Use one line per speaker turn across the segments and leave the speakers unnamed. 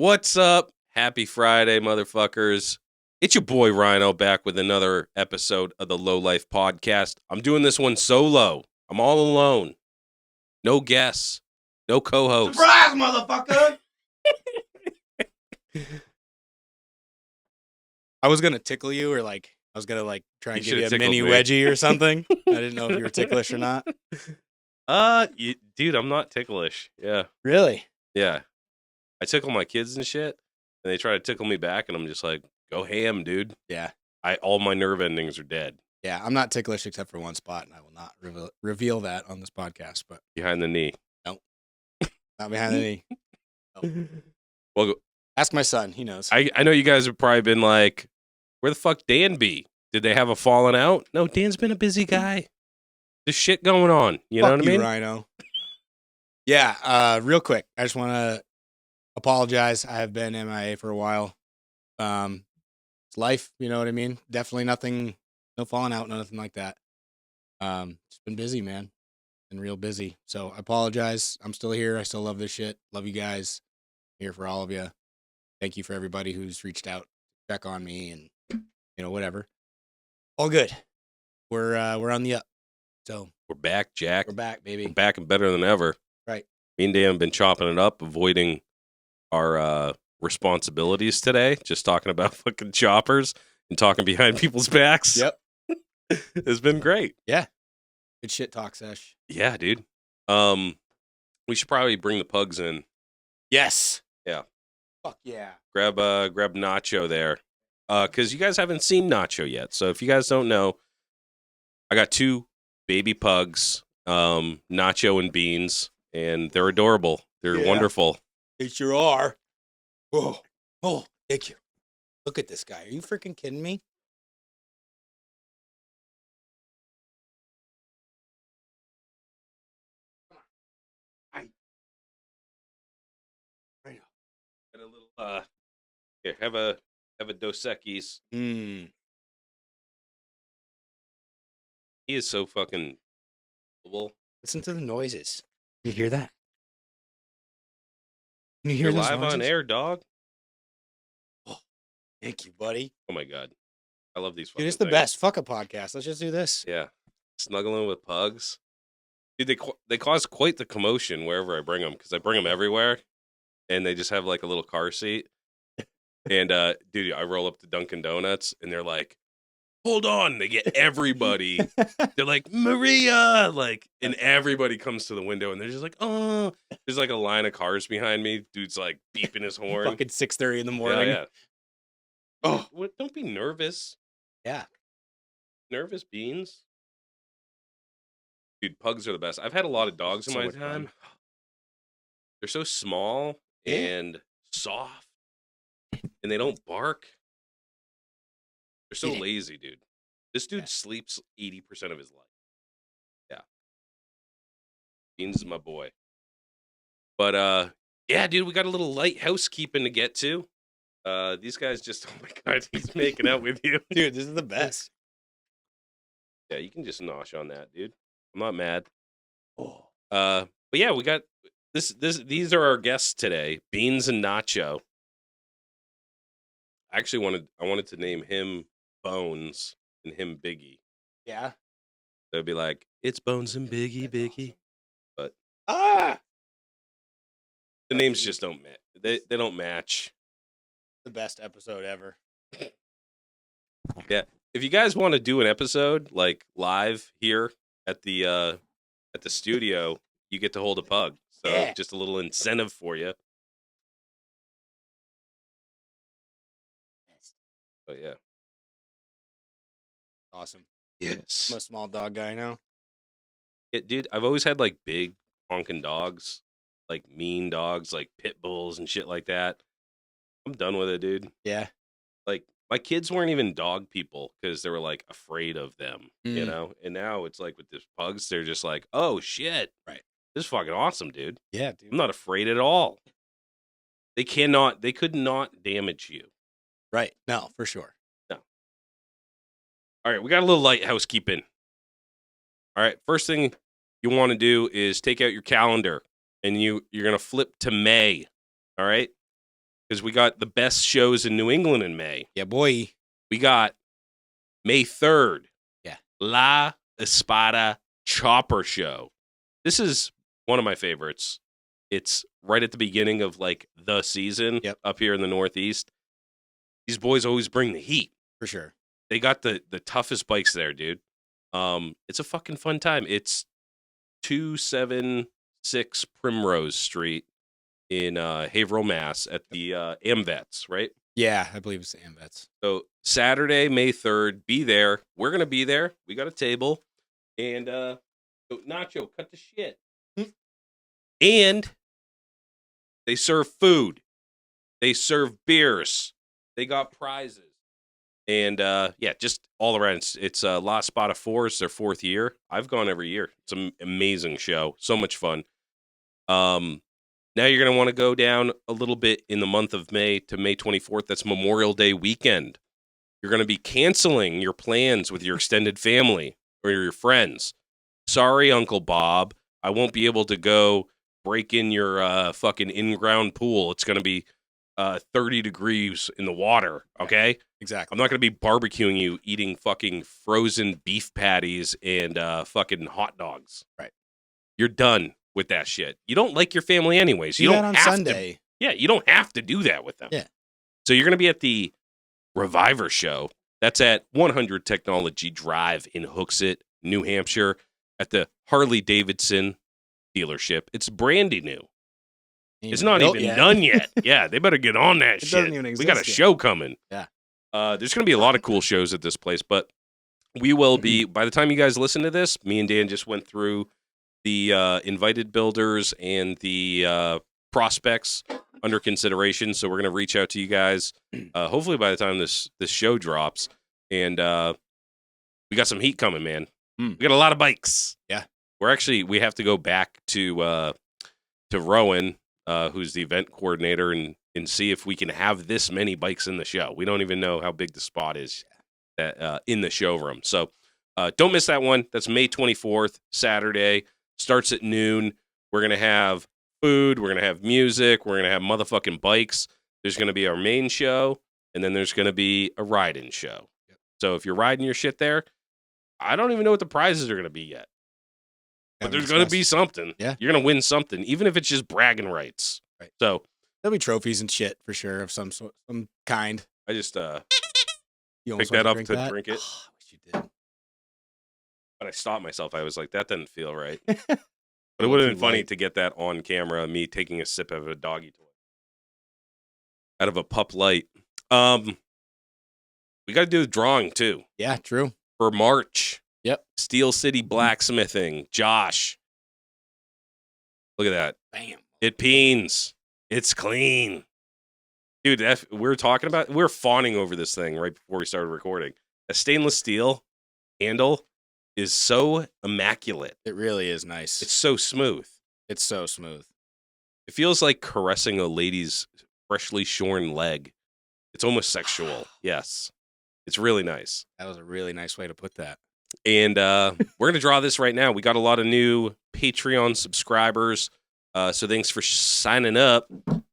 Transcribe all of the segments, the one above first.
What's up? Happy Friday, motherfuckers. It's your boy Rhino back with another episode of the Lowlife podcast. I'm doing this one solo. I'm all alone. No guests. No co-host.
Surprise, motherfucker! I was gonna tickle you, or I was gonna try and
You
give you a
should've
mini
tickled me.
wedgie or something. I didn't know if you were ticklish or not.
Dude, I'm not ticklish. Yeah.
Really?
Yeah. I tickle my kids and shit, and they try to tickle me back, and I'm just like, go ham, dude.
Yeah.
All my nerve endings are dead.
Yeah, I'm not ticklish except for one spot, and I will not reveal that on this podcast. But
Behind the knee.
not behind the knee. No.
Well,
Ask my son; he knows.
I know you guys have probably been like, where the fuck Dan be? Did they have a falling out? No, Dan's been a busy guy. There's shit going on. You know
Fuck
what I mean?
Rhino. Yeah. Real quick, I just want to apologize. I have been MIA for a while. It's life. You know what I mean? Definitely nothing. No falling out. Nothing like that. Just been busy, man. Been real busy. So I apologize. I'm still here. I still love this shit. Love you guys. Here for all of you. Thank you for everybody who's reached out, check on me, and whatever. All good. We're on the up. So
We're back, Jack.
we're back, baby.
We're back and better than ever.
Right.
Me and Dan have been chopping it up, avoiding our responsibilities today. Just talking about fucking choppers and talking behind people's backs.
Yep.
It's been great.
Good shit talk, Sesh.
Yeah, dude. We should probably bring the pugs in.
Yes.
Yeah.
Fuck yeah.
Grab Nacho there. Because you guys haven't seen Nacho yet. So if you guys don't know, I got two baby pugs, Nacho and Beans, and they're adorable. They're
Yeah.
wonderful.
They sure are. Oh, thank you. Look at this guy. Are you freaking kidding me? Right
Got a little here, have a Dos Equis.
Mm.
He is so fucking cool.
Listen to the noises. You hear that? Can you hear
You're
those
live on
noises?
air, dog.
Thank you, buddy.
Oh my god. I love these
Dude,
fucking
it's the
things.
best. Fuck a podcast. Let's just do this.
Yeah. Snuggling with pugs. Dude, they cause quite the commotion wherever I bring them, because I bring them everywhere, and they just have like a little car seat. And dude, I roll up to Dunkin' Donuts, and they're like, "Hold on!" They get everybody. They're like, "Maria!" And everybody comes to the window, and they're just like, "Oh!" There's like a line of cars behind me. Dude's like beeping his horn.
Fucking 6:30 in the morning.
Yeah. Oh, what? Don't be nervous.
Yeah.
Nervous beans. Dude, pugs are the best. I've had a lot of dogs in
So
my
much
time.
fun.
They're so small
Yeah.
and soft, and they don't bark. They're so
Yeah.
lazy, dude. This dude
Yeah.
sleeps 80% of his life. Yeah. Beans is my boy. But yeah, dude, we got a little light housekeeping to get to. These guys just, oh my god, he's making out with you.
Dude, this is the best.
Yeah, you can just nosh on that, dude. I'm not mad.
Oh.
But yeah, we got these are our guests today, Beans and Nacho. I wanted to name him Bones and him Biggie.
Yeah.
They'd be like, it's Bones and Biggie. But
Ah!
the names just don't match. They don't match.
The best episode ever.
Yeah. If you guys want to do an episode like live here at the studio, you get to hold a pug. So
Yeah.
just a little incentive for you. But yeah.
Awesome.
Yes.
I'm a small dog guy now.
Dude, I've always had like big honking dogs, like mean dogs, like pit bulls and shit like that. I'm done with it, dude.
Yeah.
Like my kids weren't even dog people because they were like afraid of them, you
Mm.
know? And now it's like with the pugs, they're just like, oh shit.
Right.
This is fucking awesome, dude.
Yeah, dude.
I'm not afraid at all. They could not damage you.
Right. No, for sure.
All right, we got a little light housekeeping. All right, first thing you want to do is take out your calendar and you're going to flip to May. All right? because we got the best shows in New England in May.
Yeah, boy.
We got May 3rd.
Yeah.
La Espada Chopper Show. This is one of my favorites. It's right at the beginning of like the season up here in the Northeast. These boys always bring the heat.
For sure.
They got the toughest bikes there, dude. It's a fucking fun time. It's 276 Primrose Street in Haverhill, Mass at the AmVets, right?
Yeah, I believe it's the AmVets.
So Saturday, May 3rd, be there. We're going to be there. We got a table. And so Nacho, cut the shit. And they serve food. They serve beers. They got prizes. And yeah, just all around. It's La Espada 4. It's their 4th year. I've gone every year. It's an amazing show. So much fun. Now you're going to want to go down a little bit in the month of May to May 24th. That's Memorial Day weekend. You're going to be canceling your plans with your extended family or your friends. Sorry, Uncle Bob. I won't be able to go break in your fucking in-ground pool. It's going to be 30 degrees in the water, okay?
Exactly.
I'm not going to be barbecuing you eating fucking frozen beef patties and fucking hot dogs.
Right.
You're done with that shit. You don't like your family anyways. You
Do
don't
that on
have
Sunday.
to. Yeah, you don't have to do that with them.
Yeah.
So you're going to be at the Reviver Show. That's at 100 Technology Drive in Hooksett, New Hampshire, at the Harley Davidson dealership. It's brandy new. It's not even done yet. Yeah, they better get on that shit.
Doesn't even
We got a show coming.
Yeah.
There's going to be a lot of cool shows at this place, but we will be, by the time you guys listen to this, me and Dan just went through the invited builders and the prospects under consideration. So we're going to reach out to you guys, hopefully by the time this show drops. And we got some heat coming, man. We got a lot of bikes.
Yeah.
We have to go back to Rowan, who's the event coordinator, and see if we can have this many bikes in the show. We don't even know how big the spot is that in the showroom. So don't miss that one. That's May 24th, Saturday. Starts at noon. We're going to have food. We're going to have music. We're going to have motherfucking bikes. There's going to be our main show, and then there's going to be a ride-in show. Yep. So if you're riding your shit there, I don't even know what the prizes are going to be yet. But there's going to be something.
Yeah.
You're going to win something, even if it's just bragging rights.
Right.
So
there'll be trophies and shit for sure of some kind.
I just
you
picked that up to
that?
drink it.
Oh, I wish you did.
But I stopped myself. I was like, that doesn't feel right. But it would have been funny to get that on camera, me taking a sip of a doggy toy. Out of a Pup Light. We got to do the drawing, too.
Yeah, true.
For March.
Yep.
Steel City Blacksmithing. Josh. Look at that.
Bam.
It peens. It's clean. Dude, we're fawning over this thing right before we started recording. A stainless steel handle is so immaculate.
It really is nice.
It's so smooth.
It's so smooth.
It feels like caressing a lady's freshly shorn leg. It's almost sexual. Yes. It's really nice.
That was a really nice way to put that.
And we're going to draw this right now. We got a lot of new Patreon subscribers. So thanks for signing up.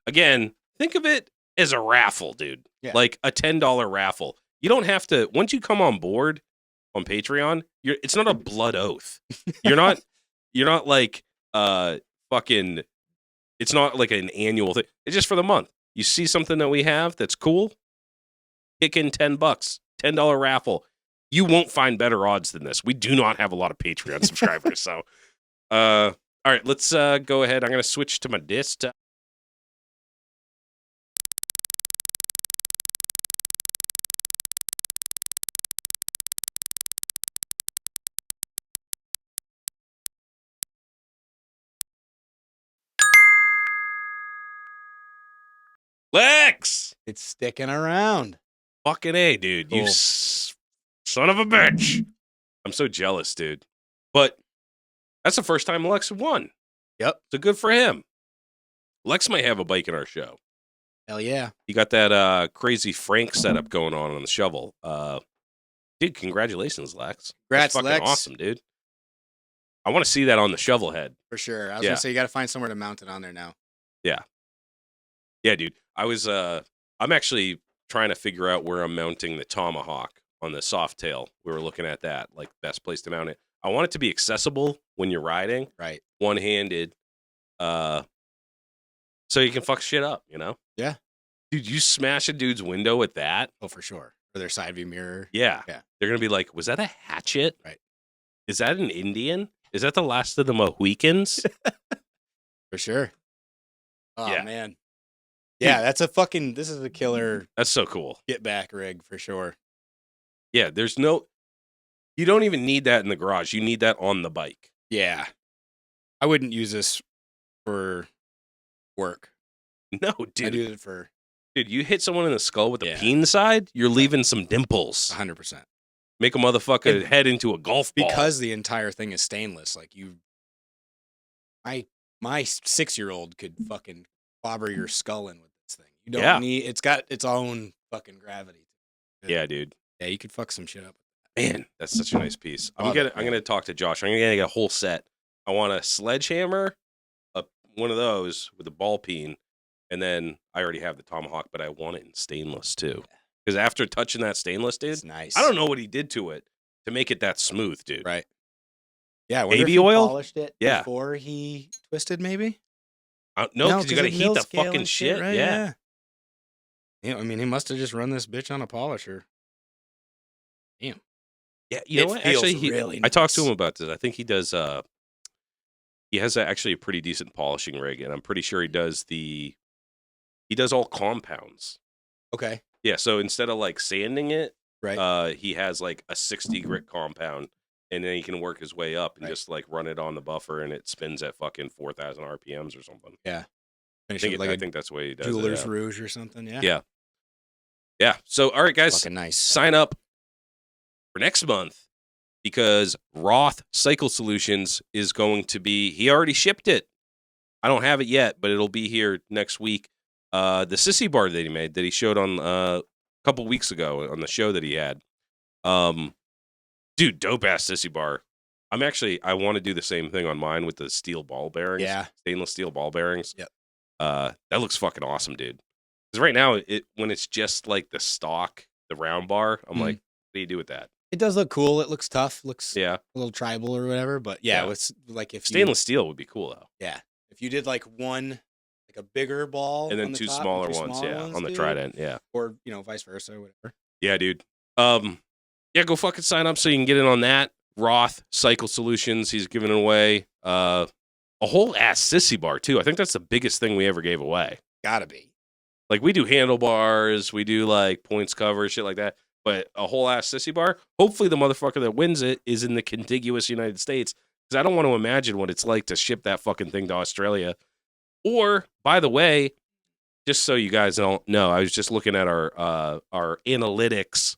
Again, think of it as a raffle, dude.
Yeah.
Like a $10 raffle. You don't have to, once you come on board on Patreon, it's not a blood oath. You're not like fucking, it's not like an annual thing. It's just for the month. You see something that we have that's cool, kick in $10, $10 raffle. You won't find better odds than this. We do not have a lot of Patreon subscribers. So, all right, let's go ahead. I'm going to switch to my disc. Lex!
It's sticking around.
Fucking A, dude.
Cool.
You son of a bitch. I'm so jealous, dude. But that's the first time Lex won.
Yep.
So good for him. Lex might have a bike in our show.
Hell yeah.
You got that crazy Frank setup going on the shovel. Dude, congratulations, Lex.
Congrats,
That's fucking
Lex.
awesome, dude. I want to see that on the shovel head.
For sure. I was going to say, you got to find somewhere to mount it on there now.
Yeah. Yeah, dude. I'm actually trying to figure out where I'm mounting the Tomahawk on the soft tail. We were looking at that, like best place to mount it. I want it to be accessible when you're riding,
Right.
one-handed, so you can fuck shit up, you know?
Yeah.
Dude, you smash a dude's window with that?
Oh, for sure. Or their side view mirror.
Yeah.
Yeah.
They're gonna be like, was that a hatchet?
Right.
Is that an Indian? Is that the last of the Mohicans?
For sure. Oh,
Yeah.
man. Yeah, this is a killer
That's so cool.
get back rig for sure.
Yeah, you don't even need that in the garage. You need that on the bike.
Yeah. I wouldn't use this for work.
No,
I
dude.
do it for
Dude, you hit someone in the skull with a
Yeah.
peen side, you're leaving some dimples.
100%.
Make a motherfucker head into a golf ball.
Because the entire thing is stainless. Like my 6-year-old could fucking clobber your skull in with this thing. You don't need. It's got its own fucking gravity.
Yeah, dude.
Yeah, you could fuck some shit up.
Man, that's such a nice piece. I'm
Love it,
gonna talk to Josh. I'm gonna get a whole set. I want a sledgehammer, one of those with a ball peen, and then I already have the Tomahawk, but I want it in stainless too. Because after touching that stainless, dude,
It's nice.
I don't know what he did to it to make it that smooth, dude.
Right. Yeah. I wonder
Baby
if he
oil?
polished it
Yeah.
before he twisted, maybe.
No, because you got to
of
heat
mill
the
scale
fucking
and
shit.
right?
Yeah.
Yeah. I mean, he must have just run this bitch on a polisher. Damn.
Yeah, you know
It
what?
feels
Actually,
really
I talked to
nice.
him about this. I think he does. He has actually a pretty decent polishing rig, and I'm pretty sure he does all compounds.
Okay.
Yeah, so instead of like sanding it,
Right.
he has like a 60 grit compound, and then he can work his way up and
Right.
just like run it on the buffer, and it spins at fucking 4,000 RPMs or something.
Yeah.
I
Finish it with
think that's the way he does
Jeweler's
it. Yeah.
Rouge or something. Yeah.
Yeah. Yeah. So, all right, guys,
Fucking nice.
sign up for next month because Roth Cycle Solutions is going to be. He already shipped it. I don't have it yet, but it'll be here next week. The sissy bar that he made, that he showed on a couple weeks ago on the show that he had. Dude, dope ass sissy bar. I want to do the same thing on mine with the steel ball bearings.
Yeah.
Stainless steel ball bearings.
Yep.
That looks fucking awesome, dude. Because right now, when it's just like the stock, the round bar, I'm like, what do you do with that?
It does look cool. It looks tough. Looks
Yeah.
a little tribal or whatever. But yeah,
Yeah.
it's like if
Stainless steel would be cool though.
Yeah. If you did like a bigger ball
And then
on the
two
top,
smaller
and two
ones,
smaller
yeah,
ones,
on the
dude,
Trident, yeah.
or vice versa, or whatever.
Yeah, dude. Yeah, go fucking sign up so you can get in on that. Roth Cycle Solutions, he's giving away a whole ass sissy bar too. I think that's the biggest thing we ever gave away.
Gotta be.
Like we do handlebars, we do like points cover, shit like that. But a whole ass sissy bar. Hopefully, the motherfucker that wins it is in the contiguous United States because I don't want to imagine what it's like to ship that fucking thing to Australia. Or, by the way, just so you guys don't know, I was just looking at our analytics.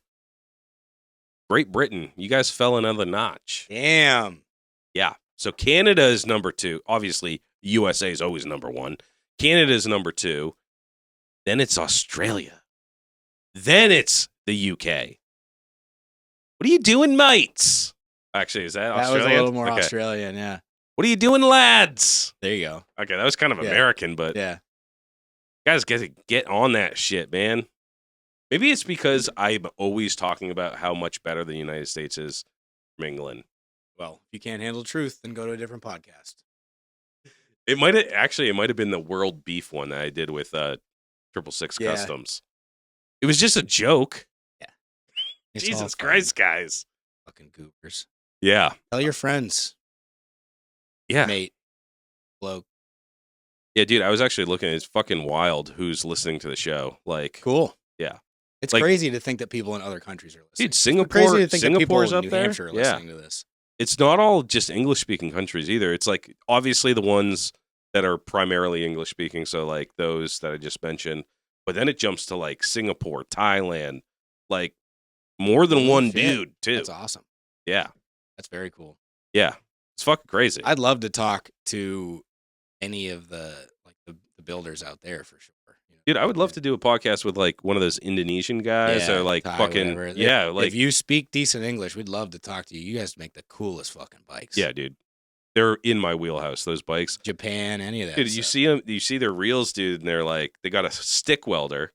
Great Britain, you guys fell another notch.
Damn.
Yeah. So Canada is number 2. Obviously, USA is always number 1. Canada is number 2. Then it's Australia. Then it's the UK. What are you doing, mates? Actually, is that Australian?
That was a little more
Okay.
Australian, yeah.
What are you doing, lads?
There you go.
Okay, that was kind of
Yeah.
American, but
Yeah.
guys, get on that shit, man. Maybe it's because I'm always talking about how much better the United States is from England.
Well, if you can't handle truth, then go to a different podcast.
It might have been the world beef one that I did with 666
Yeah.
Customs. It was just a joke.
It's all
Jesus
fun.
Christ, guys.
Fucking goobers.
Yeah.
Tell your friends,
Yeah.
mate, bloke.
Yeah, dude, I was actually looking. It's fucking wild who's listening to the show. Like,
Cool.
Yeah.
It's
Like-
crazy to think that people in other countries are listening.
dude,
It's
Singapore,
crazy to think that people
Singapore's
in
up
New
there.
Hampshire are
Yeah.
listening to this.
It's not all just English speaking countries either. It's like obviously the ones that are primarily English speaking. So like those that I just mentioned, but then it jumps to like Singapore, Thailand, like more than
Holy
one
shit.
dude too.
That's awesome.
Yeah.
That's very cool.
Yeah. It's fucking crazy.
I'd love to talk to any of the builders out there for sure. You know?
Dude, I would love to do a podcast with like one of those Indonesian guys
Yeah,
or like
Thai,
fucking,
whatever.
yeah,
If
like,
you speak decent English, we'd love to talk to you. You guys make the coolest fucking bikes.
yeah, dude. they're in my wheelhouse. Those bikes,
Japan, any of that.
dude.
Stuff.
You see them? You see their reels, dude, and they're like, they got a stick welder.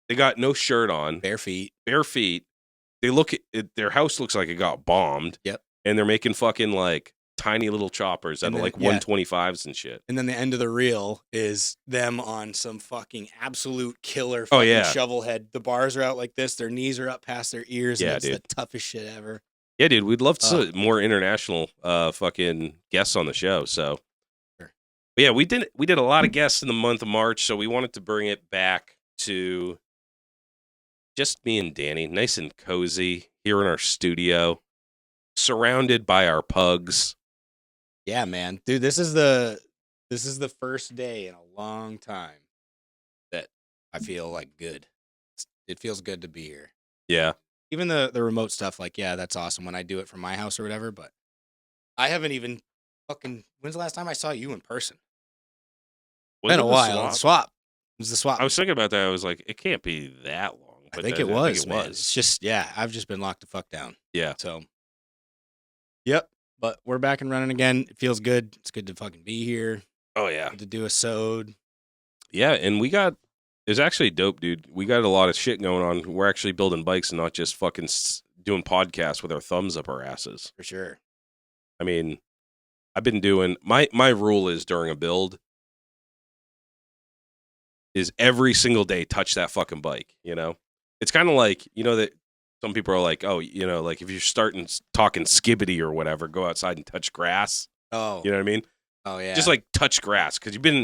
They got no shirt on,
bare feet.
They look at their house looks like it got bombed.
Yep.
And they're making fucking like tiny little choppers out of like 125s and shit.
And then the end of the reel is them on some fucking absolute killer fucking shovel head. The bars are out like this. Their knees are up past their ears.
Yeah,
and it's
dude.
the toughest shit ever.
Yeah, dude. We'd love to see more international fucking guests on the show. So,
sure.
But yeah, we did a lot of guests in the month of March. So we wanted to bring it back to just me and Danny, nice and cozy here in our studio, surrounded by our pugs.
Yeah, man, dude, this is the first day in a long time that I feel like good. It feels good to be here.
Yeah.
Even the remote stuff, like, yeah, that's awesome when I do it from my house or whatever. But I haven't even fucking. When's the last time I saw you in person? Been a while. Swap. It was the swap.
I was thinking about that. I was like, it can't be that long.
But I think it was. It's just, yeah, I've just been locked the fuck down.
Yeah.
So, yep. But we're back and running again. It feels good. It's good to fucking be here.
Oh, yeah.
Good to do a sode.
Yeah, and it was actually dope, dude. We got a lot of shit going on. We're actually building bikes and not just fucking doing podcasts with our thumbs up our asses.
For sure.
I mean, I've been doing, my rule is during a build is every single day touch that fucking bike, you know? It's kind of like, you know, that some people are like, oh, you know, like if you're starting talking skibbity or whatever, go outside and touch grass.
Oh.
You know what I mean?
Oh, yeah.
Just like touch grass because you've been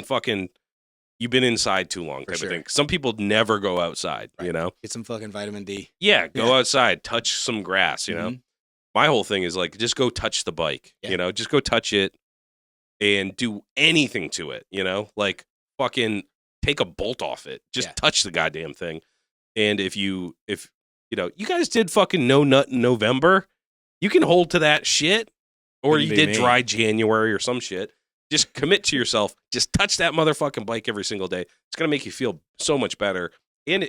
inside too long type of thing. Some people never go outside, you know?
Get some fucking vitamin D.
Yeah, go outside, touch some grass, you know? My whole thing is like, just go touch the bike, you know? Just go touch it and do anything to it, you know? Like fucking take a bolt off it. Just touch the goddamn thing. And if you know, you guys did fucking No Nut in November, you can hold to that shit. Or you did dry January or some shit. Just commit to yourself. Just touch that motherfucking bike every single day. It's going to make you feel so much better. And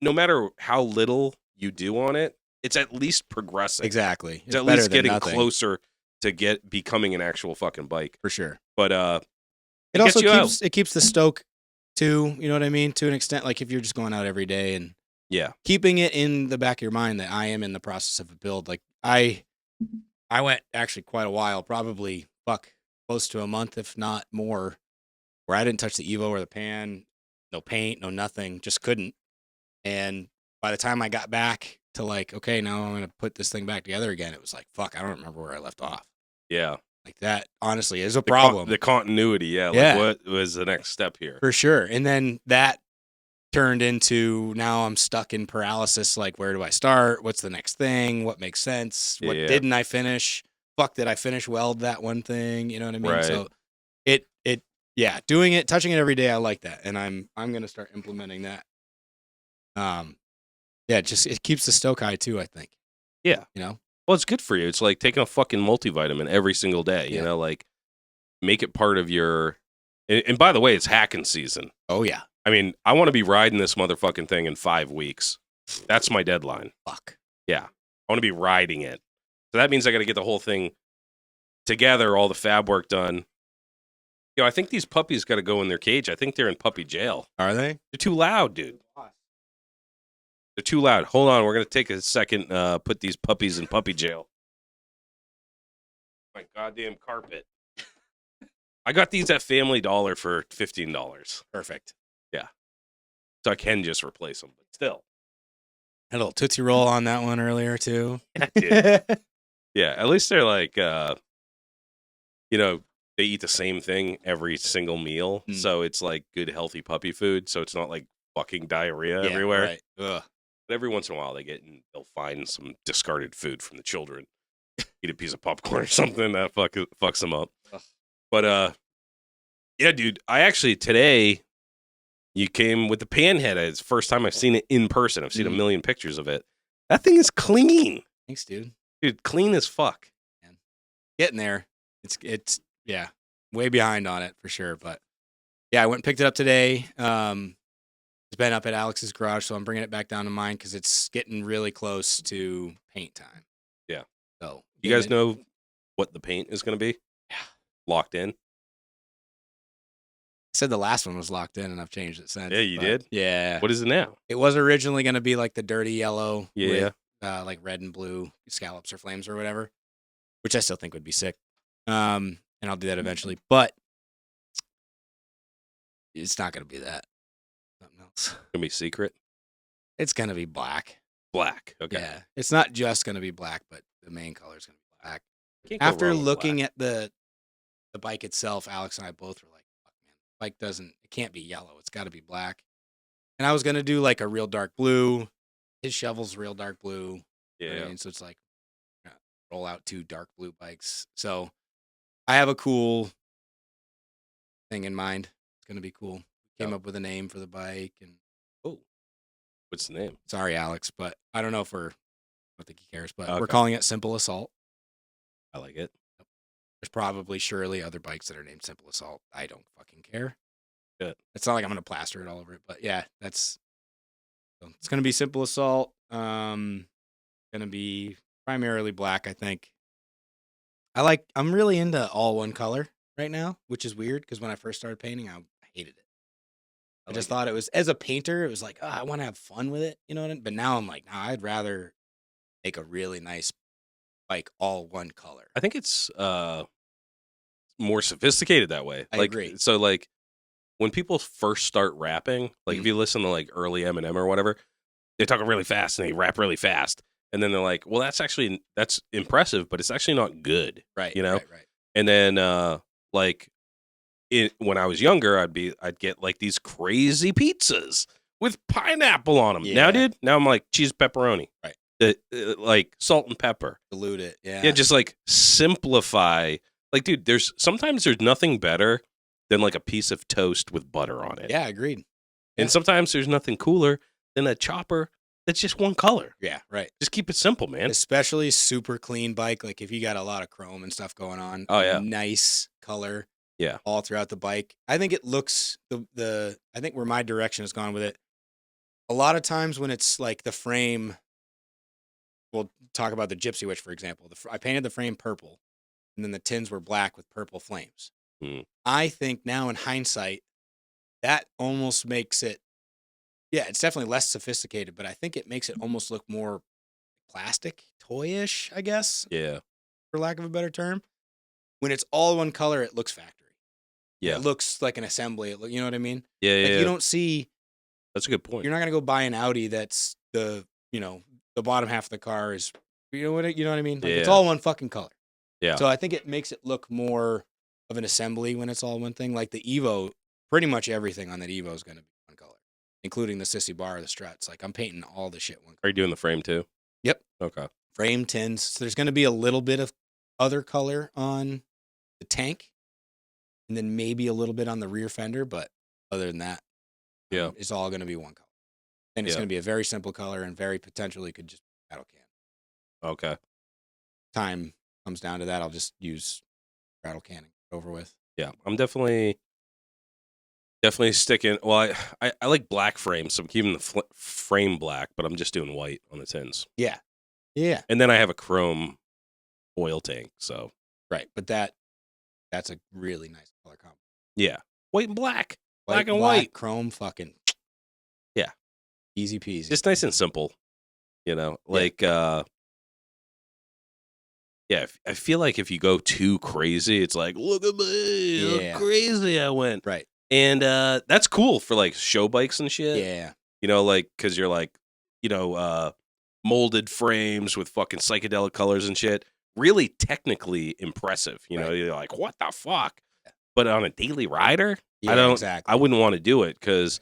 no matter how little you do on it, it's at least progressing.
Exactly.
It's at least getting closer to becoming an actual fucking bike.
For sure.
But
it also keeps the stoke too, you know what I mean? To an extent, like if you're just going out every day and keeping it in the back of your mind that I am in the process of a build. Like I went actually quite a while, probably close to a month, if not more, where I didn't touch the Evo or the pan, no paint, no nothing, just couldn't. And by the time I got back to like, okay, now I'm going to put this thing back together again, it was like, fuck, I don't remember where I left off.
Yeah.
Like that, honestly, is a problem.
The continuity, Like what was the next step here?
For sure. And then that turned into now I'm stuck in paralysis. Like, where do I start? What's the next thing? What makes sense? What didn't I finish? Fuck, did I finish weld that one thing? You know what I mean?
Right.
So doing it, touching it every day, I like that. And I'm going to start implementing that. It keeps the stoke high too, I think.
Yeah.
You know?
Well, it's good for you. It's like taking a fucking multivitamin every single day, you know, like make it part of your, and by the way, it's hacking season.
Oh yeah.
I mean, I want to be riding this motherfucking thing in 5 weeks. That's my deadline.
Fuck.
Yeah. I want to be riding it. So that means I got to get the whole thing together, all the fab work done. You know, I think these puppies got to go in their cage. I think they're in puppy jail.
Are they?
They're too loud, dude. They're too loud. Hold on. We're going to take a second, put these puppies in puppy jail. My goddamn carpet. I got these at Family Dollar for $15.
Perfect.
Yeah. So I can just replace them, but still.
Had a little Tootsie Roll on that one earlier, too.
Yeah, at least they're like, you know, they eat the same thing every single meal. So it's like good, healthy puppy food. So it's not like fucking diarrhea everywhere.
Right. Ugh.
But every once in a while, they'll find some discarded food from the children. Eat a piece of popcorn or something that fucks them up. Ugh. But, yeah, dude, I actually, today, you came with the panhead. It's the first time I've seen it in person. I've seen a million pictures of it. That thing is clean.
Thanks, dude.
Dude, clean as fuck.
Man. Getting there. It's way behind on it for sure. But, yeah, I went and picked it up today. It's been up at Alex's garage, so I'm bringing it back down to mine because it's getting really close to paint time.
Yeah.
So
you guys know what the paint is going to be? locked in?
I said the last one was locked in, and I've changed it since.
Yeah, you
but
did?
Yeah.
What is it now?
It was originally going to be like the dirty yellow
Yeah.
with like red and blue scallops or flames or whatever, which I still think would be sick. And I'll do that eventually, but it's not going to be that. Something else.
Gonna be secret?
It's going to be black.
Black. Okay.
Yeah. It's not just going to be black, but the main color is going to be black.
Can't go
After
wrong with
looking
black.
at the bike itself, Alex and I both were like, fuck, man, bike it can't be yellow. It's got to be black. And I was going to do like a real dark blue. His shovel's real dark blue.
Yeah.
Right? So it's like roll out 2 dark blue bikes. So I have a cool thing in mind. It's going to be cool. Came up with a name for the bike. And
Oh. What's the name?
sorry, Alex, but I don't know if I don't think he cares, but we're
Okay.
calling it Simple Assault.
I like it.
There's probably surely other bikes that are named Simple Assault. I don't fucking care.
Good.
It's not like I'm going to plaster it all over it, but yeah, it's going to be Simple Assault. Going to be primarily black, I think. I'm really into all one color right now, which is weird because when I first started painting, I hated it. I just thought it was, as a painter, it was like, I want to have fun with it, you know what I mean? But now I'm like, nah, I'd rather make a really nice bike all one color.
I think it's more sophisticated that way.
I
Like,
agree.
So like when people first start rapping, like if you listen to like early Eminem or whatever, they talk really fast and they rap really fast. And then they're like, well, that's impressive, but it's actually not good.
Right.
You know?
Right.
And then like when I was younger, I'd get like these crazy pizzas with pineapple on them.
Yeah.
Now, dude, I'm like cheese pepperoni.
Right.
Like salt and pepper.
Dilute it. Yeah.
Yeah, just like simplify. Like, dude, sometimes there's nothing better than like a piece of toast with butter on it.
Yeah, agreed.
And
Yeah.
sometimes there's nothing cooler than a chopper that's just one color.
Yeah, right.
Just keep it simple, man.
Especially super clean bike. Like if you got a lot of chrome and stuff going on.
Oh, yeah.
Nice color.
Yeah.
All throughout the bike. I think it looks I think where my direction has gone with it. A lot of times when it's like the frame, we'll talk about the Gypsy Witch, for example. I painted the frame purple and then the tins were black with purple flames. I think now in hindsight, that almost makes it, yeah, it's definitely less sophisticated, but I think it makes it almost look more plastic, toyish, I guess.
Yeah.
For lack of a better term. When it's all one color, it looks factory.
Yeah.
It looks like an assembly. You know what I mean?
Yeah.
Like
Yeah.
you don't see,
That's a good point.
you're not going to go buy an Audi that's the bottom half of the car is, you know what I mean? Like it's
Yeah.
all one fucking color.
Yeah.
So I think it makes it look more of an assembly when it's all one thing. Like the Evo, pretty much everything on that Evo is going to be one color, including the sissy bar, the struts. Like I'm painting all the shit one color.
Are you doing the frame too?
Yep.
Okay.
Frame tins. So there's going to be a little bit of other color on the tank, and then maybe a little bit on the rear fender. But other than that,
Yeah.
it's all going to be one color. And it's
Yeah.
going to be a very simple color and very potentially could just be rattle can.
Okay.
Time comes down to that. I'll just use rattle canning over with.
Yeah. I'm definitely sticking. Well, I like black frames, so I'm keeping the frame black, but I'm just doing white on the tins.
Yeah. Yeah.
And then I have a chrome oil tank. So
Right. But that's a really nice color combo.
yeah, white and black, black and
black,
white.
chrome, fucking
Yeah.
easy peasy.
Just nice and simple. Like yeah, I feel like if you go too crazy, it's like, look at me,
Yeah.
how crazy I went.
Right.
And that's cool for like show bikes and shit.
Yeah.
Like because you're like, molded frames with fucking psychedelic colors and shit. Really technically impressive.
Right.
You're like, what the fuck? But on a daily rider,
Yeah, exactly.
I wouldn't want to do it because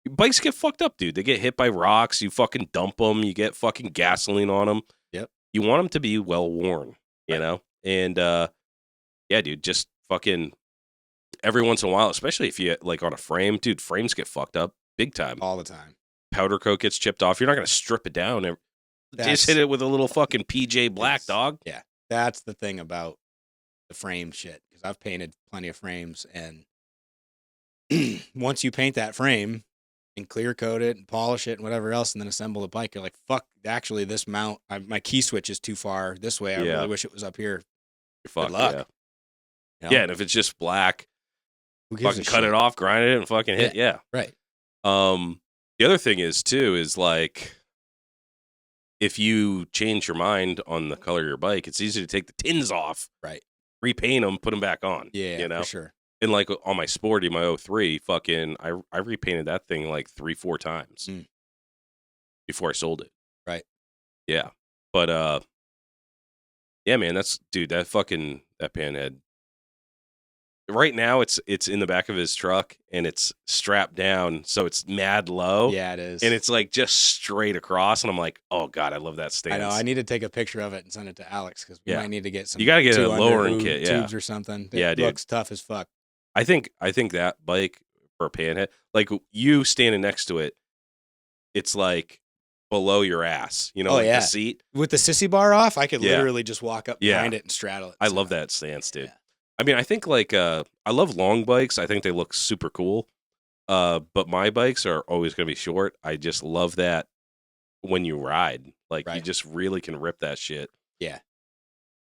bikes get fucked up, dude. They get hit by rocks. You fucking dump them. You get fucking gasoline on them.
Yep.
You want them to be well worn, you know? And, yeah, dude, just fucking every once in a while, especially if you like on a frame, dude, frames get fucked up big time.
All the time.
Powder coat gets chipped off. You're not going to strip it down. Just hit it with a little fucking PJ Black, dog.
Yeah. That's the thing about the frame shit. Because I've painted plenty of frames, and once you paint that frame and clear coat it and polish it and whatever else, and then assemble the bike, you're like, fuck, actually, this mount, my key switch is too far this way. I really wish it was up here.
Fuck,
luck.
yeah.
You know?
Yeah, and if it's just black,
Who gives
fucking
a
cut
shit?
it off, grind it, and fucking hit. Yeah.
Right.
The other thing is too is like if you change your mind on the color of your bike, it's easy to take the tins off,
Right.
repaint them, put them back on.
Yeah,
You
for
know,
sure.
and like on my Sporty, my '03, fucking, I repainted that thing like 3-4 times before I sold it.
Right.
Yeah, but yeah, man, that fucking that panhead. Right now, it's in the back of his truck and it's strapped down, so it's mad low.
Yeah, it is.
And it's like just straight across, and I'm like, oh god, I love that stance.
I know. I need to take a picture of it and send it to Alex because we
Yeah.
might need to get some.
You gotta get a
2
lowering
under
kit, yeah.
tubes or something. It
Yeah, dude.
looks tough as fuck.
I think that bike for a panhead, like you standing next to it, it's like below your ass,
Oh,
like
yeah.
the seat.
With the sissy bar off, I could
Yeah.
literally just walk up
Yeah.
behind it and straddle it.
I
So,
love that stance, dude.
yeah.
I mean, I think like I love long bikes. I think they look super cool. But my bikes are always gonna be short. I just love that when you ride, like you
Right.
just really can rip that shit.
Yeah,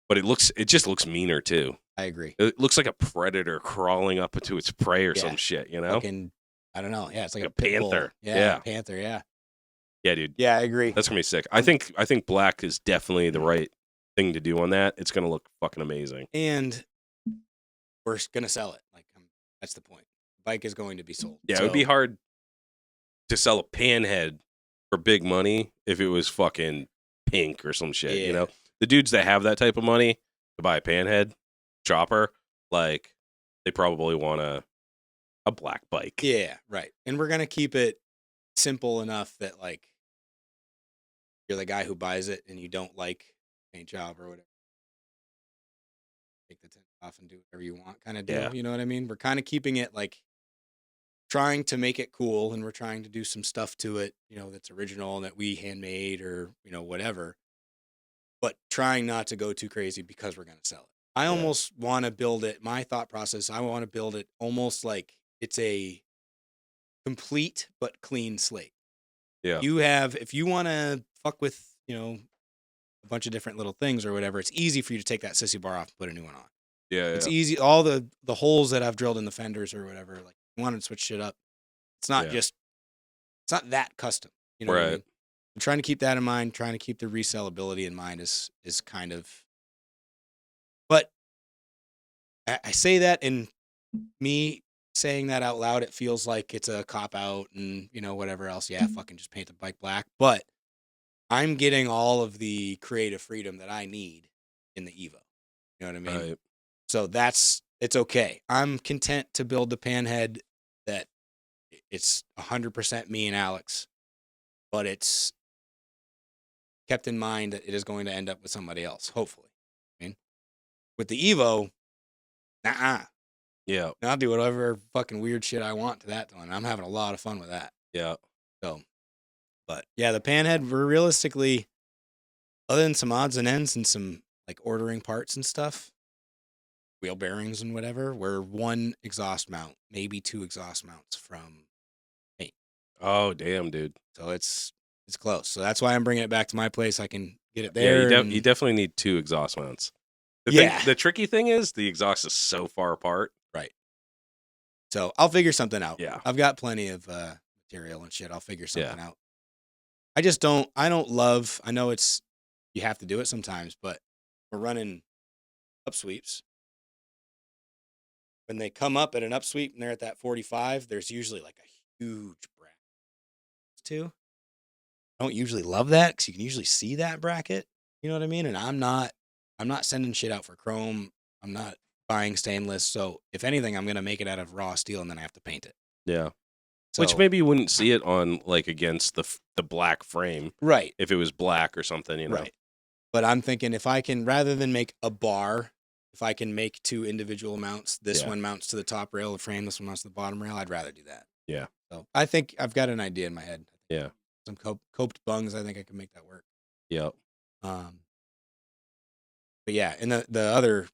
But it just looks meaner too.
I agree.
It looks like a predator crawling up to its prey or
Yeah.
some shit, you know?
Fucking, I don't know. Yeah, it's like
Like
a
a
pit bull.
panther.
Yeah,
Yeah.
a panther. Yeah.
Yeah, dude.
Yeah, I agree.
That's gonna be sick. I think black is definitely the right thing to do on that. It's gonna look fucking amazing.
And we're gonna sell it. Like, that's the point. The bike is going to be sold.
Yeah, it would be
So,
hard to sell a panhead for big money if it was fucking pink or some shit,
Yeah.
The dudes that have that type of money to buy a panhead chopper, like they probably want a black bike.
Yeah, right. And we're gonna keep it simple enough that like you're the guy who buys it and you don't like paint job or whatever. Take the tint off and do whatever you want, kind of deal.
Yeah.
You know what I mean? We're kind of keeping it like trying to make it cool, and we're trying to do some stuff to it, that's original and that we handmade or whatever. But trying not to go too crazy because we're gonna sell it. I almost want to build it. My thought process, I want to build it almost like it's a complete but clean slate.
Yeah.
If you want to fuck with, a bunch of different little things or whatever, it's easy for you to take that sissy bar off and put a new one on.
Yeah.
It's easy. All the holes that I've drilled in the fenders or whatever, like you want to switch shit up. It's not it's not that custom. You know what I
Right.
mean? I'm trying to keep that in mind, trying to keep the resellability in mind is kind of, but I say that, and me saying that out loud, it feels like it's a cop out and whatever else. Yeah, fucking just paint the bike black. But I'm getting all of the creative freedom that I need in the Evo. You know what I mean?
Right.
So it's okay. I'm content to build the panhead that it's 100% me and Alex, but it's kept in mind that it is going to end up with somebody else, hopefully. I mean, with the Evo,
Yeah.
I'll do whatever fucking weird shit I want to that one. I'm having a lot of fun with that.
Yeah.
So, but yeah, the panhead, we're realistically, other than some odds and ends and some like ordering parts and stuff, wheel bearings and whatever, we're 1 exhaust mount, maybe 2 exhaust mounts from paint.
Oh damn, dude.
So it's close. So that's why I'm bringing it back to my place. I can get it
Yeah,
there.
you definitely need 2 exhaust mounts. The tricky thing is the exhaust is so far apart.
Right. So I'll figure something out.
Yeah.
I've got plenty of material and shit. I'll figure something out. I don't love, I know you have to do it sometimes, but we're running upsweeps. When they come up at an upsweep and they're at that 45, there's usually like a huge bracket too. I don't usually love that because you can usually see that bracket. You know what I mean? And I'm not sending shit out for chrome. I'm not buying stainless. So if anything, I'm gonna make it out of raw steel and then I have to paint it.
Yeah.
So,
Which maybe you wouldn't see it on like against the black frame.
right.
If it was black or something,
Right. But I'm thinking if I can, rather than make a bar, if I can make 2 individual mounts, this one mounts to the top rail of the frame, this one mounts to the bottom rail, I'd rather do that.
Yeah.
So I think I've got an idea in my head.
Yeah.
Some coped bungs, I think I can make that work.
Yeah.
But yeah, and the other,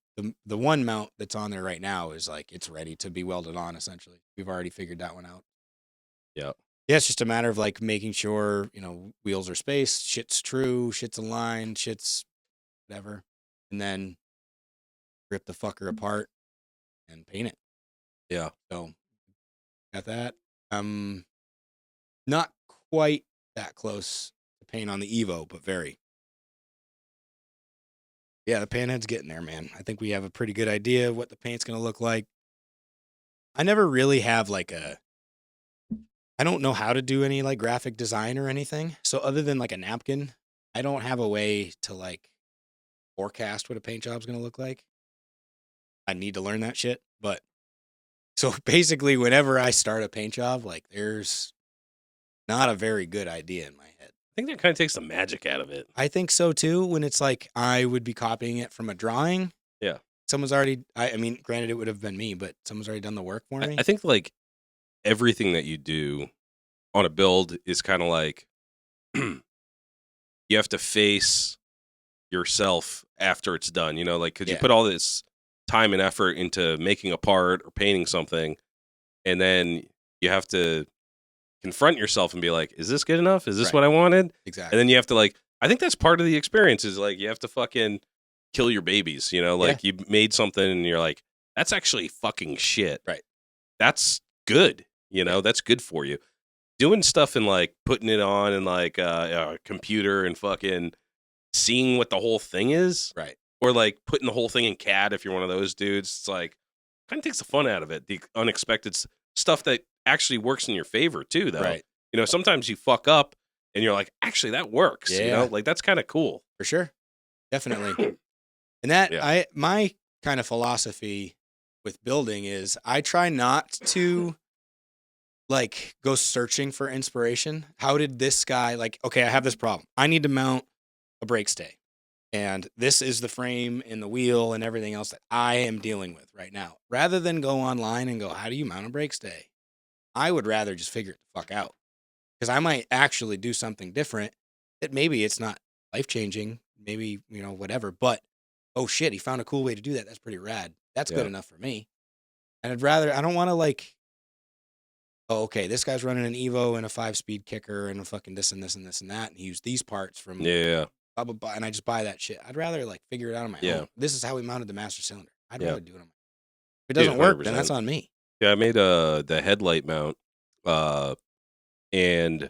the one mount that's on there right now is like, it's ready to be welded on, essentially. We've already figured that one out.
Yeah.
Yeah, it's just a matter of like making sure, wheels are spaced, shit's true, shit's aligned, shit's whatever. And then rip the fucker apart, and paint it.
Yeah.
So got that. Not quite that close to paint on the Evo, but very. Yeah, the panhead's getting there, man. I think we have a pretty good idea of what the paint's going to look like. I never really have like I don't know how to do any like graphic design or anything. So other than like a napkin, I don't have a way to like forecast what a paint job's going to look like. I need to learn that shit. But so basically, whenever I start a paint job, like there's not a very good idea in my head.
I think that kind of takes the magic out of it.
I think so too. When it's like I would be copying it from a drawing.
Yeah.
Someone's already, I mean, granted, it would have been me, but someone's already done the work for me.
I think like everything that you do on a build is kind of like you have to face yourself after it's done, like, because you put all this time and effort into making a part or painting something, and then you have to confront yourself and be like, is this good enough? Is this what I wanted?
Exactly.
And then you have to like, I think that's part of the experience is like, you have to fucking kill your babies, like you made something and you're like, that's actually fucking shit.
Right.
That's good. That's good for you. Doing stuff and like putting it on and like a computer and fucking seeing what the whole thing is.
Right.
Or like putting the whole thing in CAD if you're one of those dudes. It's like, kind of takes the fun out of it. The unexpected stuff that actually works in your favor too, though.
Right.
Sometimes you fuck up and you're like, actually, that works.
Yeah.
Like that's kind of cool.
For sure. Definitely. And that, my kind of philosophy with building is I try not to like go searching for inspiration. How did this guy, like, okay, I have this problem. I need to mount a brake stay. And this is the frame and the wheel and everything else that I am dealing with right now. Rather than go online and go, how do you mount a brake stay? I would rather just figure it the fuck out. Because I might actually do something different that maybe it's not life-changing, maybe, whatever. But, oh shit, he found a cool way to do that. That's pretty rad. That's good enough for me. And I don't want to like, oh, okay, this guy's running an Evo and a 5-speed kicker and a fucking this and this and this and that. And he used these parts from blah, blah, blah, and I just buy that shit. I'd rather like figure it out on my own. This is how we mounted the master cylinder. I'd rather do it on my own. If it doesn't work, then that's on me.
Yeah, I made the headlight mount, and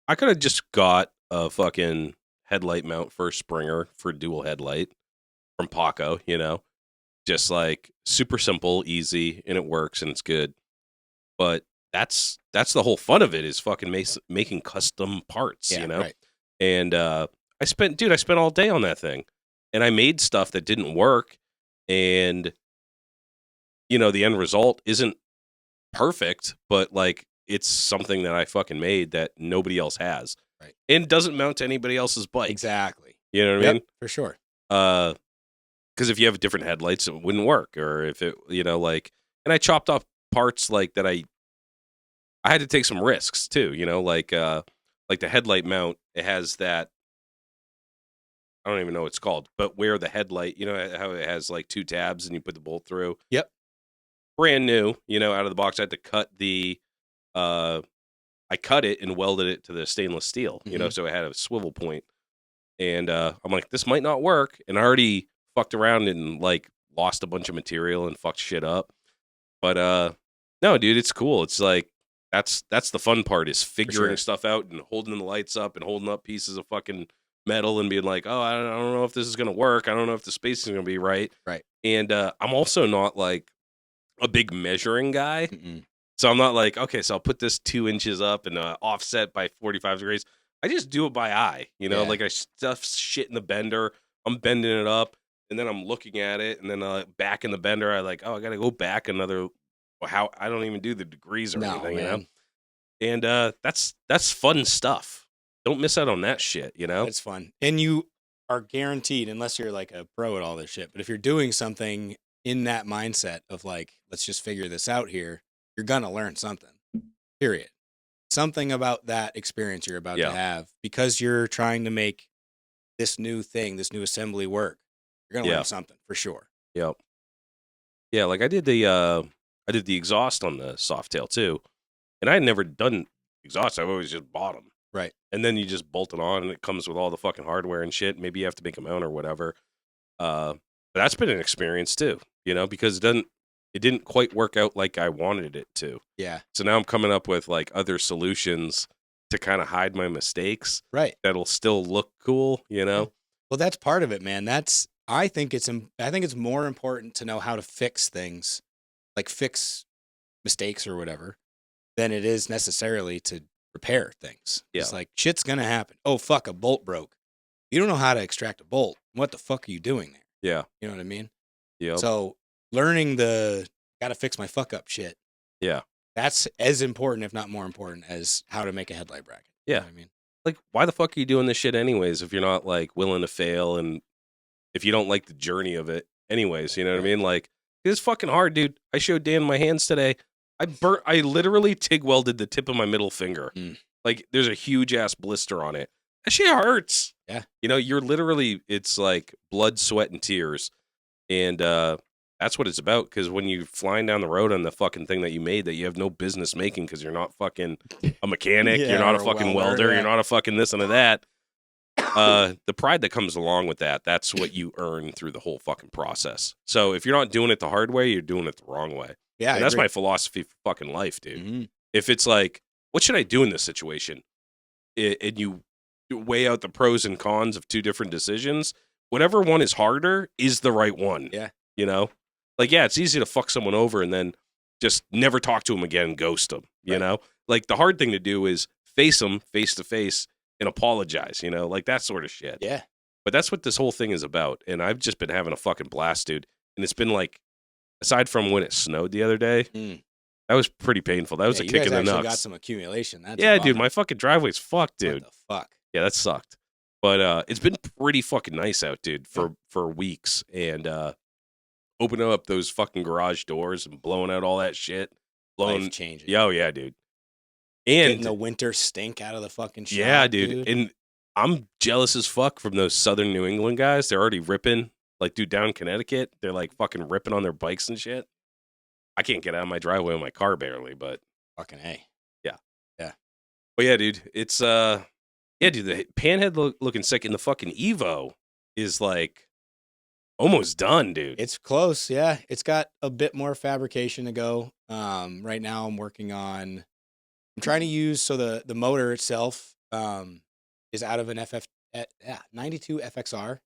I could have just got a fucking headlight mount for Springer for dual headlight from Paco, just like super simple, easy, and it works and it's good. But that's the whole fun of it is fucking making custom parts,
Right.
And I spent all day on that thing, and I made stuff that didn't work, and the end result isn't perfect, but like it's something that I fucking made that nobody else has,
right?
And doesn't mount to anybody else's bike.
Exactly.
You know what I mean?
For sure.
Because if you have different headlights, it wouldn't work, or if it, like, and I chopped off parts like that. I had to take some risks too, like the headlight mount. It has that. I don't even know what it's called, but where the headlight, how it has like 2 tabs and you put the bolt through.
Yep.
Brand new, out of the box. I had to cut I cut it and welded it to the stainless steel, so it had a swivel point. And I'm like, this might not work. And I already fucked around and like lost a bunch of material and fucked shit up. But no, dude, it's cool. It's like, that's the fun part is figuring stuff out and holding the lights up and holding up pieces of fucking metal and being like, oh, I don't know if this is going to work. I don't know if the space is going to be right.
Right.
And I'm also not like a big measuring guy.
Mm-mm.
So I'm not like, okay, so I'll put this 2 inches up and offset by 45 degrees. I just do it by eye, like I stuff shit in the bender. I'm bending it up and then I'm looking at it. And then back in the bender, I like, oh, I got to go back another, how I don't even do the degrees or anything,
man.
And that's fun stuff. Don't miss out on that shit,
It's fun. And you are guaranteed, unless you're like a pro at all this shit, but if you're doing something in that mindset of like, let's just figure this out here, you're going to learn something, period. Something about that experience you're about to have because you're trying to make this new thing, this new assembly work. You're going to learn something for sure.
Yep. Yeah, like I did the exhaust on the Softail too. And I had never done exhaust. I've always just bought them.
Right.
And then you just bolt it on and it comes with all the fucking hardware and shit. Maybe you have to make a mount or whatever. But that's been an experience too, because it doesn't, it didn't quite work out like I wanted it to.
Yeah.
So now I'm coming up with like other solutions to kind of hide my mistakes
Right.
that'll still look cool, you know?
Well, that's part of it, man. I think it's more important to know how to fix things, like fix mistakes or whatever, than it is necessarily to repair things.
Yeah.
It's like shit's gonna happen. Oh fuck, a bolt broke. You don't know how to extract a bolt. What the fuck are you doing there?
Yeah.
You know what I mean?
Yep.
So learning the gotta fix my fuck up shit,
Yeah.
that's as important, if not more important, as how to make a headlight bracket. You
Yeah.
know what I mean?
Like, why the fuck are you doing this shit anyways if you're not like willing to fail and if you don't like the journey of it anyways, you know what I
Right.
mean? Like, it's fucking hard, dude. I showed Dan my hands today. I literally TIG welded the tip of my middle finger.
Mm.
Like, there's a huge ass blister on it. That shit hurts.
Yeah.
You know, it's like blood, sweat, and tears. And that's what it's about. Because when you're flying down the road on the fucking thing that you made that you have no business making because you're not fucking a mechanic,
Yeah,
you're not a
or a
fucking
welder,
welder,
yeah.
you're not a fucking this and a that. The pride that comes along with that's what you earn through the whole fucking process. So if you're not doing it the hard way, you're doing it the wrong way.
Yeah.
And that's my philosophy for fucking life, dude.
Mm-hmm.
If it's like, what should I do in this situation? And you weigh out the pros and cons of two different decisions, whatever one is harder is the right one.
Yeah.
You know? Like, yeah, it's easy to fuck someone over and then just never talk to them again and ghost them, you
Right.
know? Like, the hard thing to do is face them face to face and apologize, you know? Like, that sort of shit.
Yeah.
But that's what this whole thing is about. And I've just been having a fucking blast, dude. And it's been like, aside from when it snowed the other day, that was pretty painful. That was a
you
kick
guys
in the
actually
nuts.
got some accumulation. That's
Yeah,
a
dude,
bummer.
my fucking driveway's fucked, dude.
What the fuck?
Yeah, that sucked. But it's been pretty fucking nice out, dude, for weeks. And opening up those fucking garage doors and blowing out all that shit.
Life changing.
Yeah, oh yeah, dude. And
getting the winter stink out of the fucking shop.
Yeah, dude. And I'm jealous as fuck from those southern New England guys. They're already ripping. Like, dude, down in Connecticut, they're like fucking ripping on their bikes and shit. I can't get out of my driveway with my car barely, but
fucking A.
Yeah.
Yeah.
But yeah, dude, it's yeah, dude, the panhead looking sick, and the fucking Evo is like almost done, dude.
It's close, yeah. It's got a bit more fabrication to go. Right now I'm trying to use, so the motor itself is out of an 92 FXR.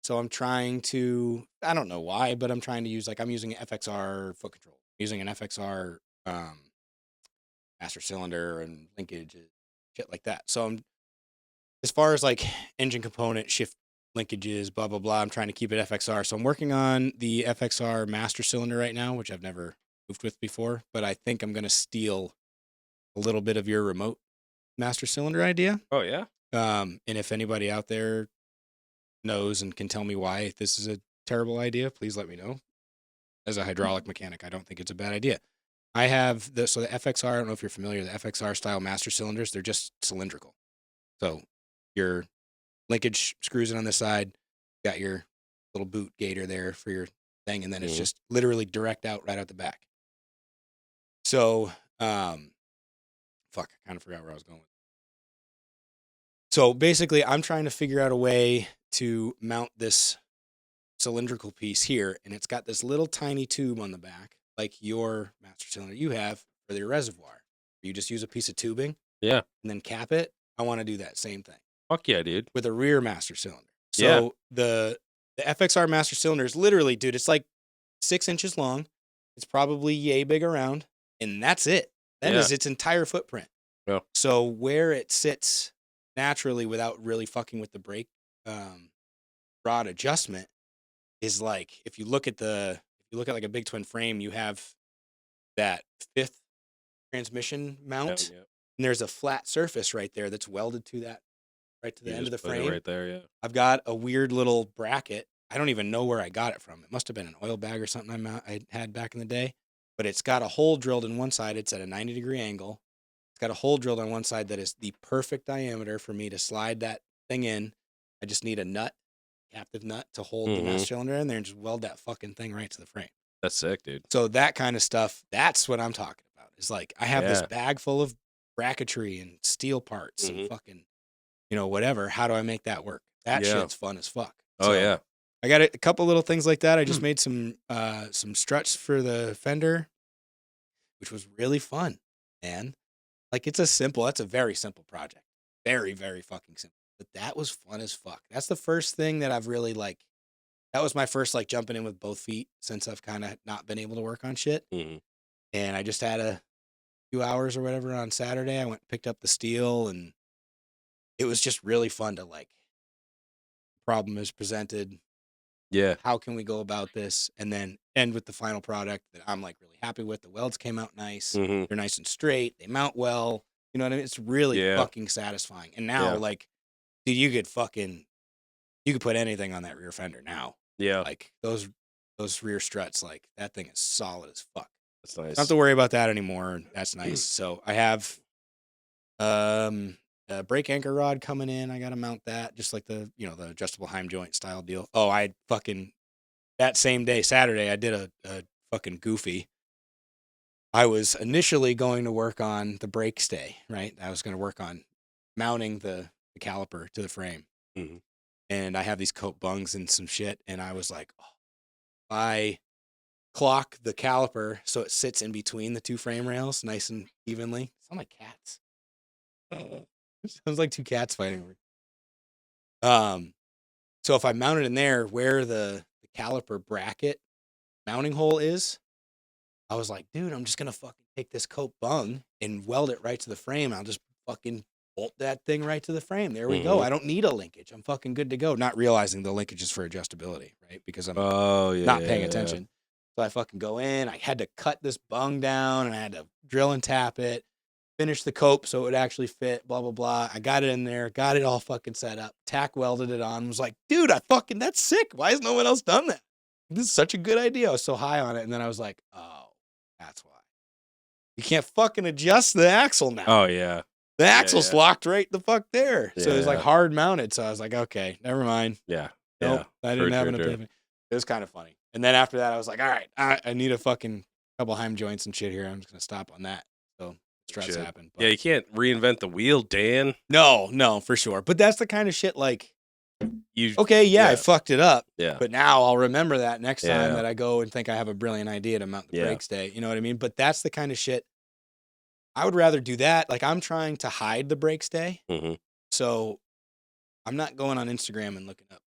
So I'm trying to, I don't know why, but I'm trying to use, like, I'm using an FXR foot control, using an FXR master cylinder and linkage, shit like that. So I'm, as far as like engine component, shift linkages, blah, blah, blah, I'm trying to keep it FXR. So I'm working on the FXR master cylinder right now, which I've never moved with before, but I think I'm going to steal a little bit of your remote master cylinder idea.
Oh, yeah?
And if anybody out there knows and can tell me why this is a terrible idea, please let me know. As a hydraulic mechanic, I don't think it's a bad idea. I have the FXR, I don't know if you're familiar, the FXR style master cylinders, they're just cylindrical. So your linkage screws in on the side, got your little boot gator there for your thing, and then it's just literally direct out right out the back. So, fuck, I kind of forgot where I was going with. So basically, I'm trying to figure out a way to mount this cylindrical piece here, and it's got this little tiny tube on the back, like your master cylinder you have for your reservoir. You just use a piece of tubing,
yeah,
and then cap it. I want to do that same thing.
Fuck yeah, dude.
With a rear master cylinder. So the FXR master cylinder is literally, dude, it's like 6 inches long. It's probably yay big around, and that's it. That is its entire footprint.
Yeah.
So where it sits naturally without really fucking with the brake rod adjustment is like, if you look at like a big twin frame, you have that fifth transmission mount, and there's a flat surface right there that's welded to that, right to the end of the frame.
Right there, yeah.
I've got a weird little bracket. I don't even know where I got it from. It must have been an oil bag or something I had back in the day. But it's got a hole drilled in one side. It's at a 90-degree angle. It's got a hole drilled on one side that is the perfect diameter for me to slide that thing in. I just need a nut, captive nut, to hold the master cylinder in there and just weld that fucking thing right to the frame.
That's sick, dude.
So that kind of stuff, that's what I'm talking about. It's like, I have this bag full of bracketry and steel parts and fucking, whatever. How do I make that work? That shit's fun as fuck.
Oh, yeah.
I got a couple little things like that. I just made some struts for the fender, which was really fun, man. Like that's a very simple project. Very, very fucking simple. But that was fun as fuck. That's the first thing that I've really that was my first jumping in with both feet since I've kind of not been able to work on shit.
Mhm.
And I just had a few hours or whatever on Saturday. I went and picked up the steel, and it was just really fun to problem is presented.
Yeah.
How can we go about this? And then end with the final product that I'm really happy with. The welds came out nice.
Mhm.
They're nice and straight. They mount well. You know what I mean? It's really
Yeah.
fucking satisfying. And now,
Yeah.
dude, you could put anything on that rear fender now.
Yeah.
Those rear struts, that thing is solid as fuck.
That's
Don't have
nice.
to worry about that anymore. That's nice. So I have a brake anchor rod coming in. I gotta mount that, just like the adjustable Heim joint style deal. Oh, I fucking that same day, Saturday, I did a fucking goofy. I was initially going to work on the brake stay, right? I was going to work on mounting the caliper to the frame.
Mhm.
And I have these coat bungs and some shit. And I was like, oh, I clock the caliper so it sits in between the two frame rails nice and evenly. Sound like cats. Sounds like two cats fighting. So if I mount it in there where the caliper bracket mounting hole is, I was like, dude, I'm just gonna fucking take this coat bung and weld it right to the frame. I'll just fucking bolt that thing right to the frame. There we go.
Mhm.
I don't need a linkage. I'm fucking good to go. Not realizing the linkage is for adjustability, right? Because I'm
Oh, yeah.
not paying
yeah.
attention. So I fucking go in. I had to cut this bung down, and I had to drill and tap it, finish the cope so it would actually fit, blah, blah, blah. I got it in there, got it all fucking set up, tack welded it on, was like, dude, that's sick. Why has no one else done that? This is such a good idea. I was so high on it. And then I was like, oh, that's why. You can't fucking adjust the axle now.
Oh, yeah.
The axle's
yeah.
locked right the fuck there. So it was
Yeah.
hard mounted. So I was like, okay, never mind.
Yeah.
Nope,
Yeah.
I didn't have an
True.
epiphany. It was kind of funny. And then after that, I was like, all right, I need a fucking couple Heim joints and shit here. I'm just going to stop on that. So struts
Shit.
happen. But
Yeah, you can't reinvent the wheel, Dan.
no, for sure. But that's the kind of shit
You
okay, yeah, I
Yeah.
fucked it up.
Yeah.
But now I'll remember that next time
Yeah.
that I go and think I have a brilliant idea to mount the
Yeah.
brake stay. You know what I mean? But that's the kind of shit I would rather do that. I'm trying to hide the brake stay.
Mhm.
So I'm not going on Instagram and looking up,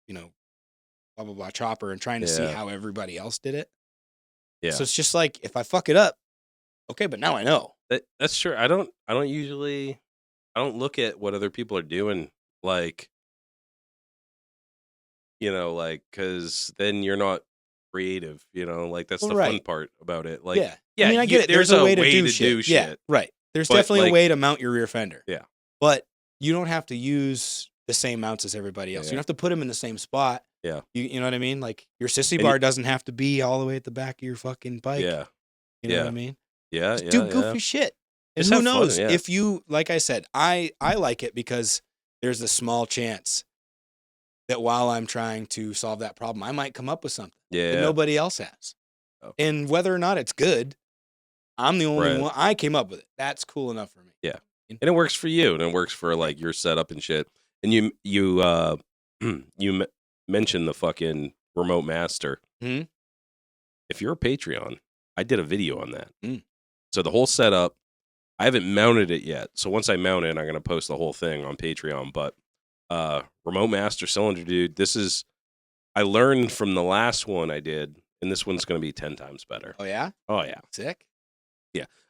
blah, blah, blah, chopper and trying to see
Yeah.
how everybody else did it.
Yeah.
So it's just if I fuck it up, okay, but now I know.
That's true. I don't usually look at what other people are doing cuz then you're not creative, that's
Well,
the fun
right.
part about it.
Yeah.
yeah,
I mean, I get it.
there's a way to do shit.
Yeah, right. There's
But,
definitely a way to mount your rear fender.
Yeah.
But you don't have to use the same mounts as everybody else. You
Yeah.
don't have to put them in the same spot.
Yeah.
You know what I mean? Your sissy
And
bar doesn't have to be all the way at the back of your fucking bike.
Yeah.
You know
Yeah.
what I mean?
Yeah,
Just
yeah,
do goofy
yeah.
shit. And
Just
who
have fun,
knows
yeah.
if you, like I said, I like it because there's a small chance that while I'm trying to solve that problem, I might come up with something that
Yeah.
nobody else has.
Oh.
And whether or not it's good, I'm the only
Right.
one. I came up with it. That's cool enough for me.
Yeah. And it works for you, and it works for your setup and shit. And you mentioned the fucking remote master.
Mhm.
If you're a Patreon, I did a video on that.
Mm.
So the whole setup, I haven't mounted it yet. So once I mount it, I'm going to post the whole thing on Patreon. But remote master cylinder, dude, I learned from the last one I did, and this one's going to be 10 times better.
Oh, yeah?
Oh, yeah.
Sick.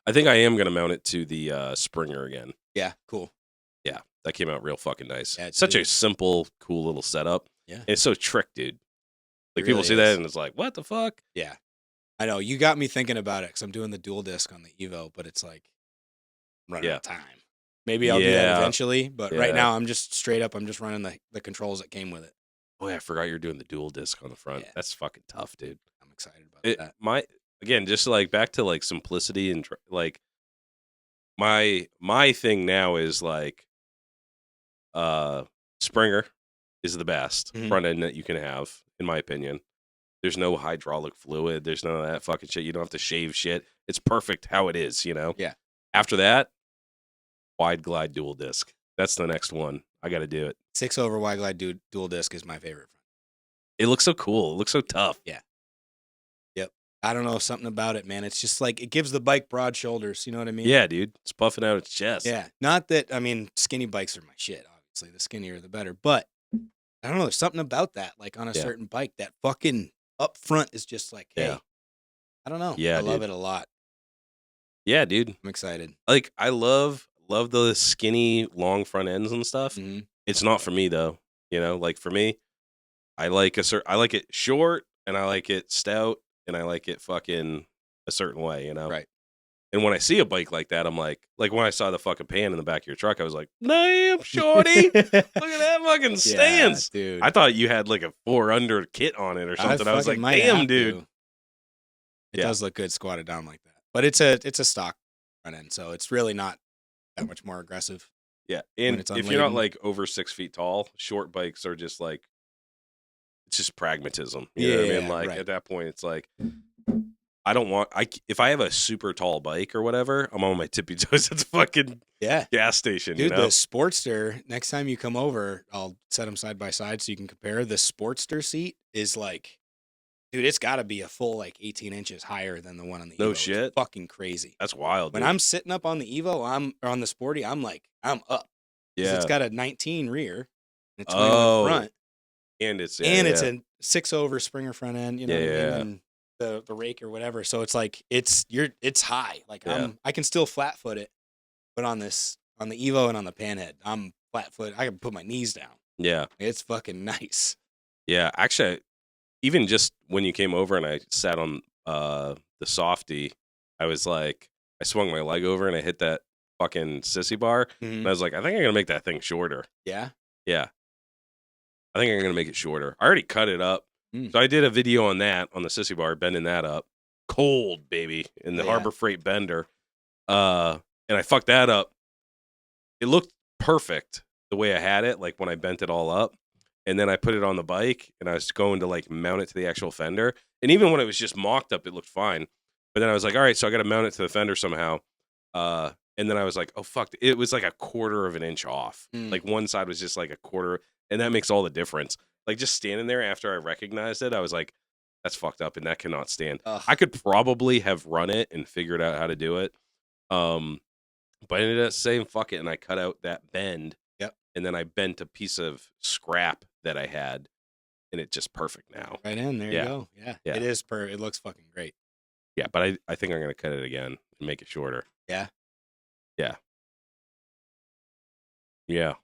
I think I am going to mount it to the Springer again.
Yeah, cool.
Yeah, that came out real fucking nice.
Yeah, it
Such a
did.
simple, cool little setup.
Yeah.
And it's so trick, dude.
It
People
really
see
is.
that and it's like, what the fuck?
Yeah. I know. You got me thinking about it because I'm doing the dual disc on the Evo, but it's I'm running out of time. Maybe I'll do that
Yeah.
eventually, but
Yeah.
right now I'm just running the controls that came with it.
Oh, yeah, I forgot you're doing the dual disc on the front.
Yeah.
That's fucking tough, dude.
I'm excited about that.
Again, just back to simplicity and my thing now is Springer is the best
Mhm.
front end that you can have, in my opinion. There's no hydraulic fluid. There's none of that fucking shit. You don't have to shave shit. It's perfect how it is,
Yeah.
After that, wide glide dual disc. That's the next one. I got to do it.
6 over wide glide dual disc is my favorite front.
It looks so cool. It looks so tough.
Yeah. Yep. I don't know, something about it, man. It's just like it gives the bike broad shoulders. You know what I mean?
Yeah, dude. It's puffing out its chest.
Yeah. Not that I mean, skinny bikes are my shit. Obviously, the skinnier the better. But I don't know. There's something about that, like on a
Yeah.
certain bike, that fucking up front is just like, hey,
Yeah.
I don't know.
Yeah,
I love
dude.
it a lot.
Yeah, dude.
I'm excited.
Like I love the skinny long front ends and stuff.
Mm-hmm.
It's not for me though. You know, like for me, I like I like it short and I like it stout and I like it fucking a certain way, you know.
Right.
And when I see a bike like that, I'm like when I saw the fucking pan in the back of your truck, I was like, damn, shorty. Look at that fucking stance.
Yeah, dude.
I thought you had like a 4-under kit on it or something. I was like, damn, dude.
It does look good squatted down like that. But it's a stock front end, so it's really not that much more aggressive.
Yeah. And
it's
if you're not
unladen.
like over 6 feet tall, short bikes are just like, it's just pragmatism. You know what I mean? Like
right.
at that point, it's like, I don't want, if I have a super tall bike or whatever, I'm on my tippy toes. It's a fucking gas station.
Dude,
you know?
the Sportster, next time you come over, I'll set them side by side so you can compare. The Sportster seat is like, dude, it's got to be a full like 18 inches higher than the one on the Evo.
No
It's
shit.
fucking crazy.
That's wild.
When
dude.
I'm sitting up on the Evo, or on the Sporty, I'm up.
Yeah.
It's got a 19 rear and a 21 front.
And it's
it's a 6-over Springer front end, you know what I mean?
Yeah.
And the rake or whatever. So it's like it's high. Like
Yeah.
I can still flat foot it, but on the Evo and on the Panhead, I'm flat foot. I can put my knees down.
Yeah.
It's fucking nice.
Yeah. Actually, even just when you came over and I sat on the softy, I was like, I swung my leg over and I hit that fucking sissy bar.
Mm-hmm.
And I was like, I think I'm going to make that thing shorter.
Yeah?
Yeah. I think I'm going to make it shorter. I already cut it up.
Mm.
So I did a video on that, on the sissy bar, bending that up. Cold, baby, in the Harbor Freight bender. And I fucked that up. It looked perfect the way I had it, like when I bent it all up. And then I put it on the bike and I was going to like mount it to the actual fender. And even when it was just mocked up, it looked fine. But then I was like, all right, so I got to mount it to the fender somehow. And then I was like, oh, fuck. It was like a 1/4 of an inch off. Like one side was just like a 1/4. And that makes all the difference. Like just standing there after I recognized it, I was like, that's fucked up and that cannot stand.
Ugh.
I could probably have run it and figured out how to do it. But I ended up saying, fuck it. And I cut out that bend.
Yep.
And then I bent a piece of scrap that I had. And it's just perfect now.
Right in. There you go. Yeah. It is it looks fucking great.
Yeah. But I think I'm going to cut it again and make it shorter.
Yeah.
Yeah. Yeah.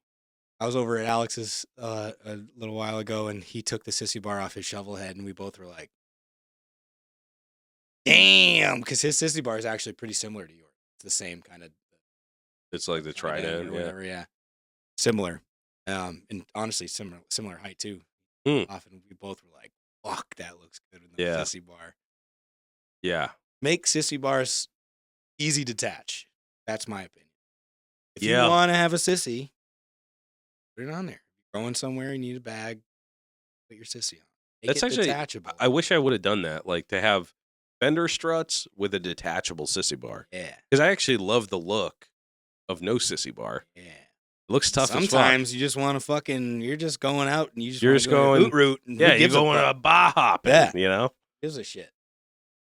I was over at Alex's a little while ago, and he took the sissy bar off his shovel head, and we both were like, damn, because his sissy bar is actually pretty similar to yours. It's the same kind of.
It's like the trident
or whatever, yeah. Similar. And honestly, similar height, too. Often we both were like, fuck, that looks good in the sissy bar.
Yeah.
Make sissy bars easy to attach. That's my opinion. If you want to have a sissy, put it on there. If you're going somewhere, you need a bag, put your sissy on.
That's actually
detachable.
I wish I would have done that. Like to have fender struts with a detachable sissy bar.
Yeah.
Because I actually love the look of no sissy bar.
Yeah.
It looks tough
Sometimes
as fuck.
you just want to you're just going out and
you're just going
route. And
yeah, you're going a bar hopping, you know?
Gives a shit.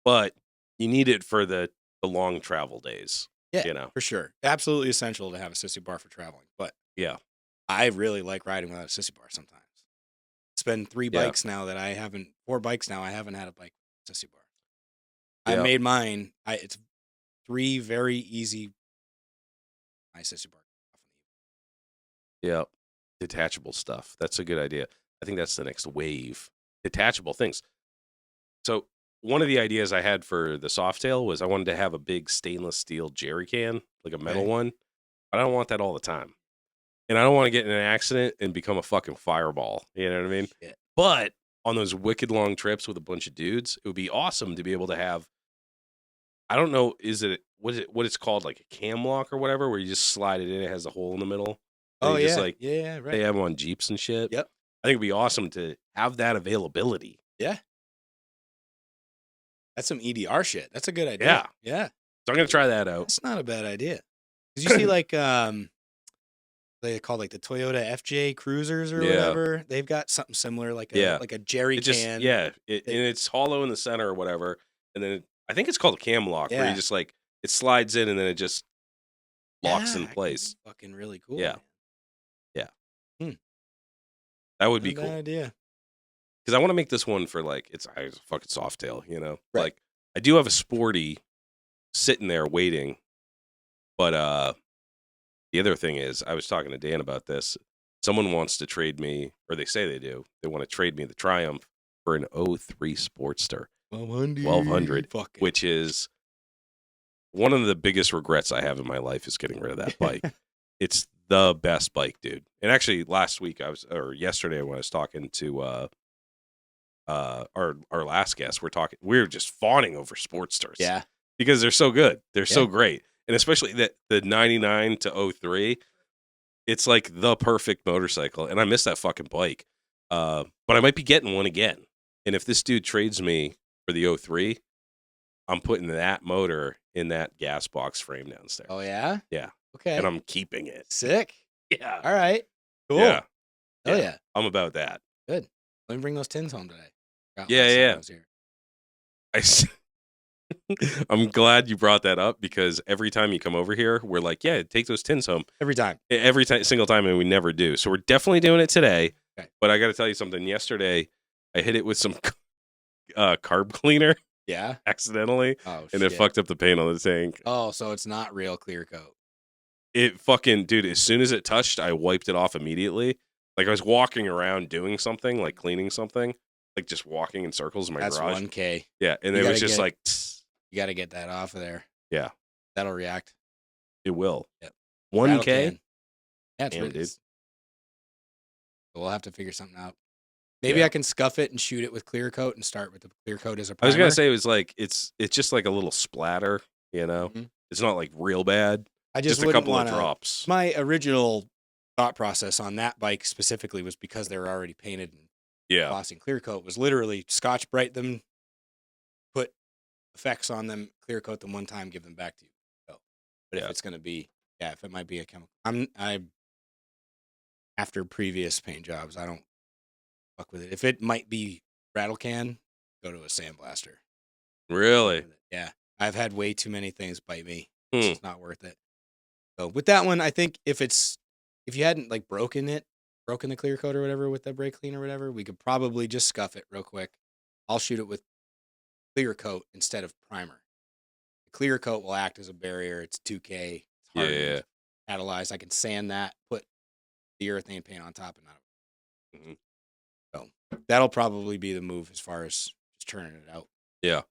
But you need it for the long travel days.
Yeah,
you know?
for sure. Absolutely essential to have a sissy bar for traveling. But
yeah,
I really like riding without a sissy bar sometimes. It's been 4 bikes now I haven't had a bike with a sissy bar. I made mine. It's 3 very easy. My sissy bar.
Yeah, detachable stuff. That's a good idea. I think that's the next wave. Detachable things. So one of the ideas I had for the Softail was I wanted to have a big stainless steel jerry can, like a metal one. But I don't want that all the time. And I don't want to get in an accident and become a fucking fireball. You know what I mean?
Shit.
But on those wicked long trips with a bunch of dudes, it would be awesome to be able to have, I don't know, what it's called, like a cam lock or whatever, where you just slide it in, it has a hole in the middle.
Oh, yeah.
Just like,
right.
They have them on Jeeps and shit.
Yep.
I think it'd be awesome to have that availability.
Yeah. That's some EDR shit. That's a good idea.
Yeah. So I'm going to try that out.
That's not a bad idea. Because you see, like, they call like the Toyota FJ Cruisers or
Yeah.
whatever. They've got something similar, like
Yeah.
a jerry
It just
can.
and it's hollow in the center or whatever, and then I think it's called a cam lock where you
Yeah.
just like it slides in and then it just locks
Yeah,
in
that could be
place.
fucking really cool.
Yeah.
Man.
Yeah.
Hmm.
That would
Not
be
a bad
cool.
idea.
Because I want to make this one for like it's a fucking soft tail, you know.
Right.
Like I do have a sporty sitting there waiting, but the other thing is I was talking to Dan about this. Someone wants to trade me, or they say they do. They want to trade me the Triumph for an '03 Sportster 1200,
Fuck it.
which is one of the biggest regrets I have in my life is getting rid of that bike. It's the best bike, dude. And actually, last week yesterday when I was talking to our last guest, we were just fawning over Sportsters.
Yeah.
Because they're so good. They're so
Yeah.
great. And especially the 99 to 03, it's like the perfect motorcycle. And I miss that fucking bike. But I might be getting one again. And if this dude trades me for the 03, I'm putting that motor in that gas box frame downstairs.
Oh yeah.
Yeah.
Okay.
And I'm keeping it.
Sick.
Yeah.
All right. Cool.
Yeah.
Hell yeah.
I'm about that.
Good. Let me bring those tins home today.
Yeah.
Here.
I'm glad you brought that up because every time you come over here, we're like, yeah, take those tins home.
Every time.
Single time, and we never do. So we're definitely doing it today.
Okay.
But I got to tell you something. Yesterday, I hit it with some carb cleaner.
Yeah.
Accidentally.
Oh,
and it fucked up the paint on the tank.
Oh, so it's not real clear coat.
It fucking, dude, as soon as it touched, I wiped it off immediately. Like I was walking around doing something, like cleaning something, like just walking in circles in my garage.
That's 1K.
Yeah. And it was just like,
you got to get that off of there.
Yeah.
That'll react.
It will.
Yep.
1K?
Yeah, it's
damn,
really,
dude.
so we'll have to figure something out. Maybe I can scuff it and shoot it with clear coat and start with the clear coat as a primer.
I was gonna say it was like it's just like a little splatter, you know.
Mm-hmm.
It's not like real bad.
I just
a couple of drops.
My original thought process on that bike specifically was because they were already painted and glossing clear coat was literally Scotch Brite them, put effects on them, clear coat them one time, give them back to you. So, but if it's gonna be, if it might be a chemical, I after previous paint jobs, I don't fuck with it. If it might be rattle can, go to a sandblaster.
Really?
Yeah, I've had way too many things bite me. It's not worth it. So with that one, I think if you hadn't like broken the clear coat or whatever with the brake clean or whatever, we could probably just scuff it real quick. I'll shoot it with clear coat instead of primer. The clear coat will act as a barrier. It's 2K. It's hardened, catalyzed. I can sand that, put the urethane paint on top, and not.
Mm-hmm.
So that'll probably be the move as far as just turning it out.
Yeah.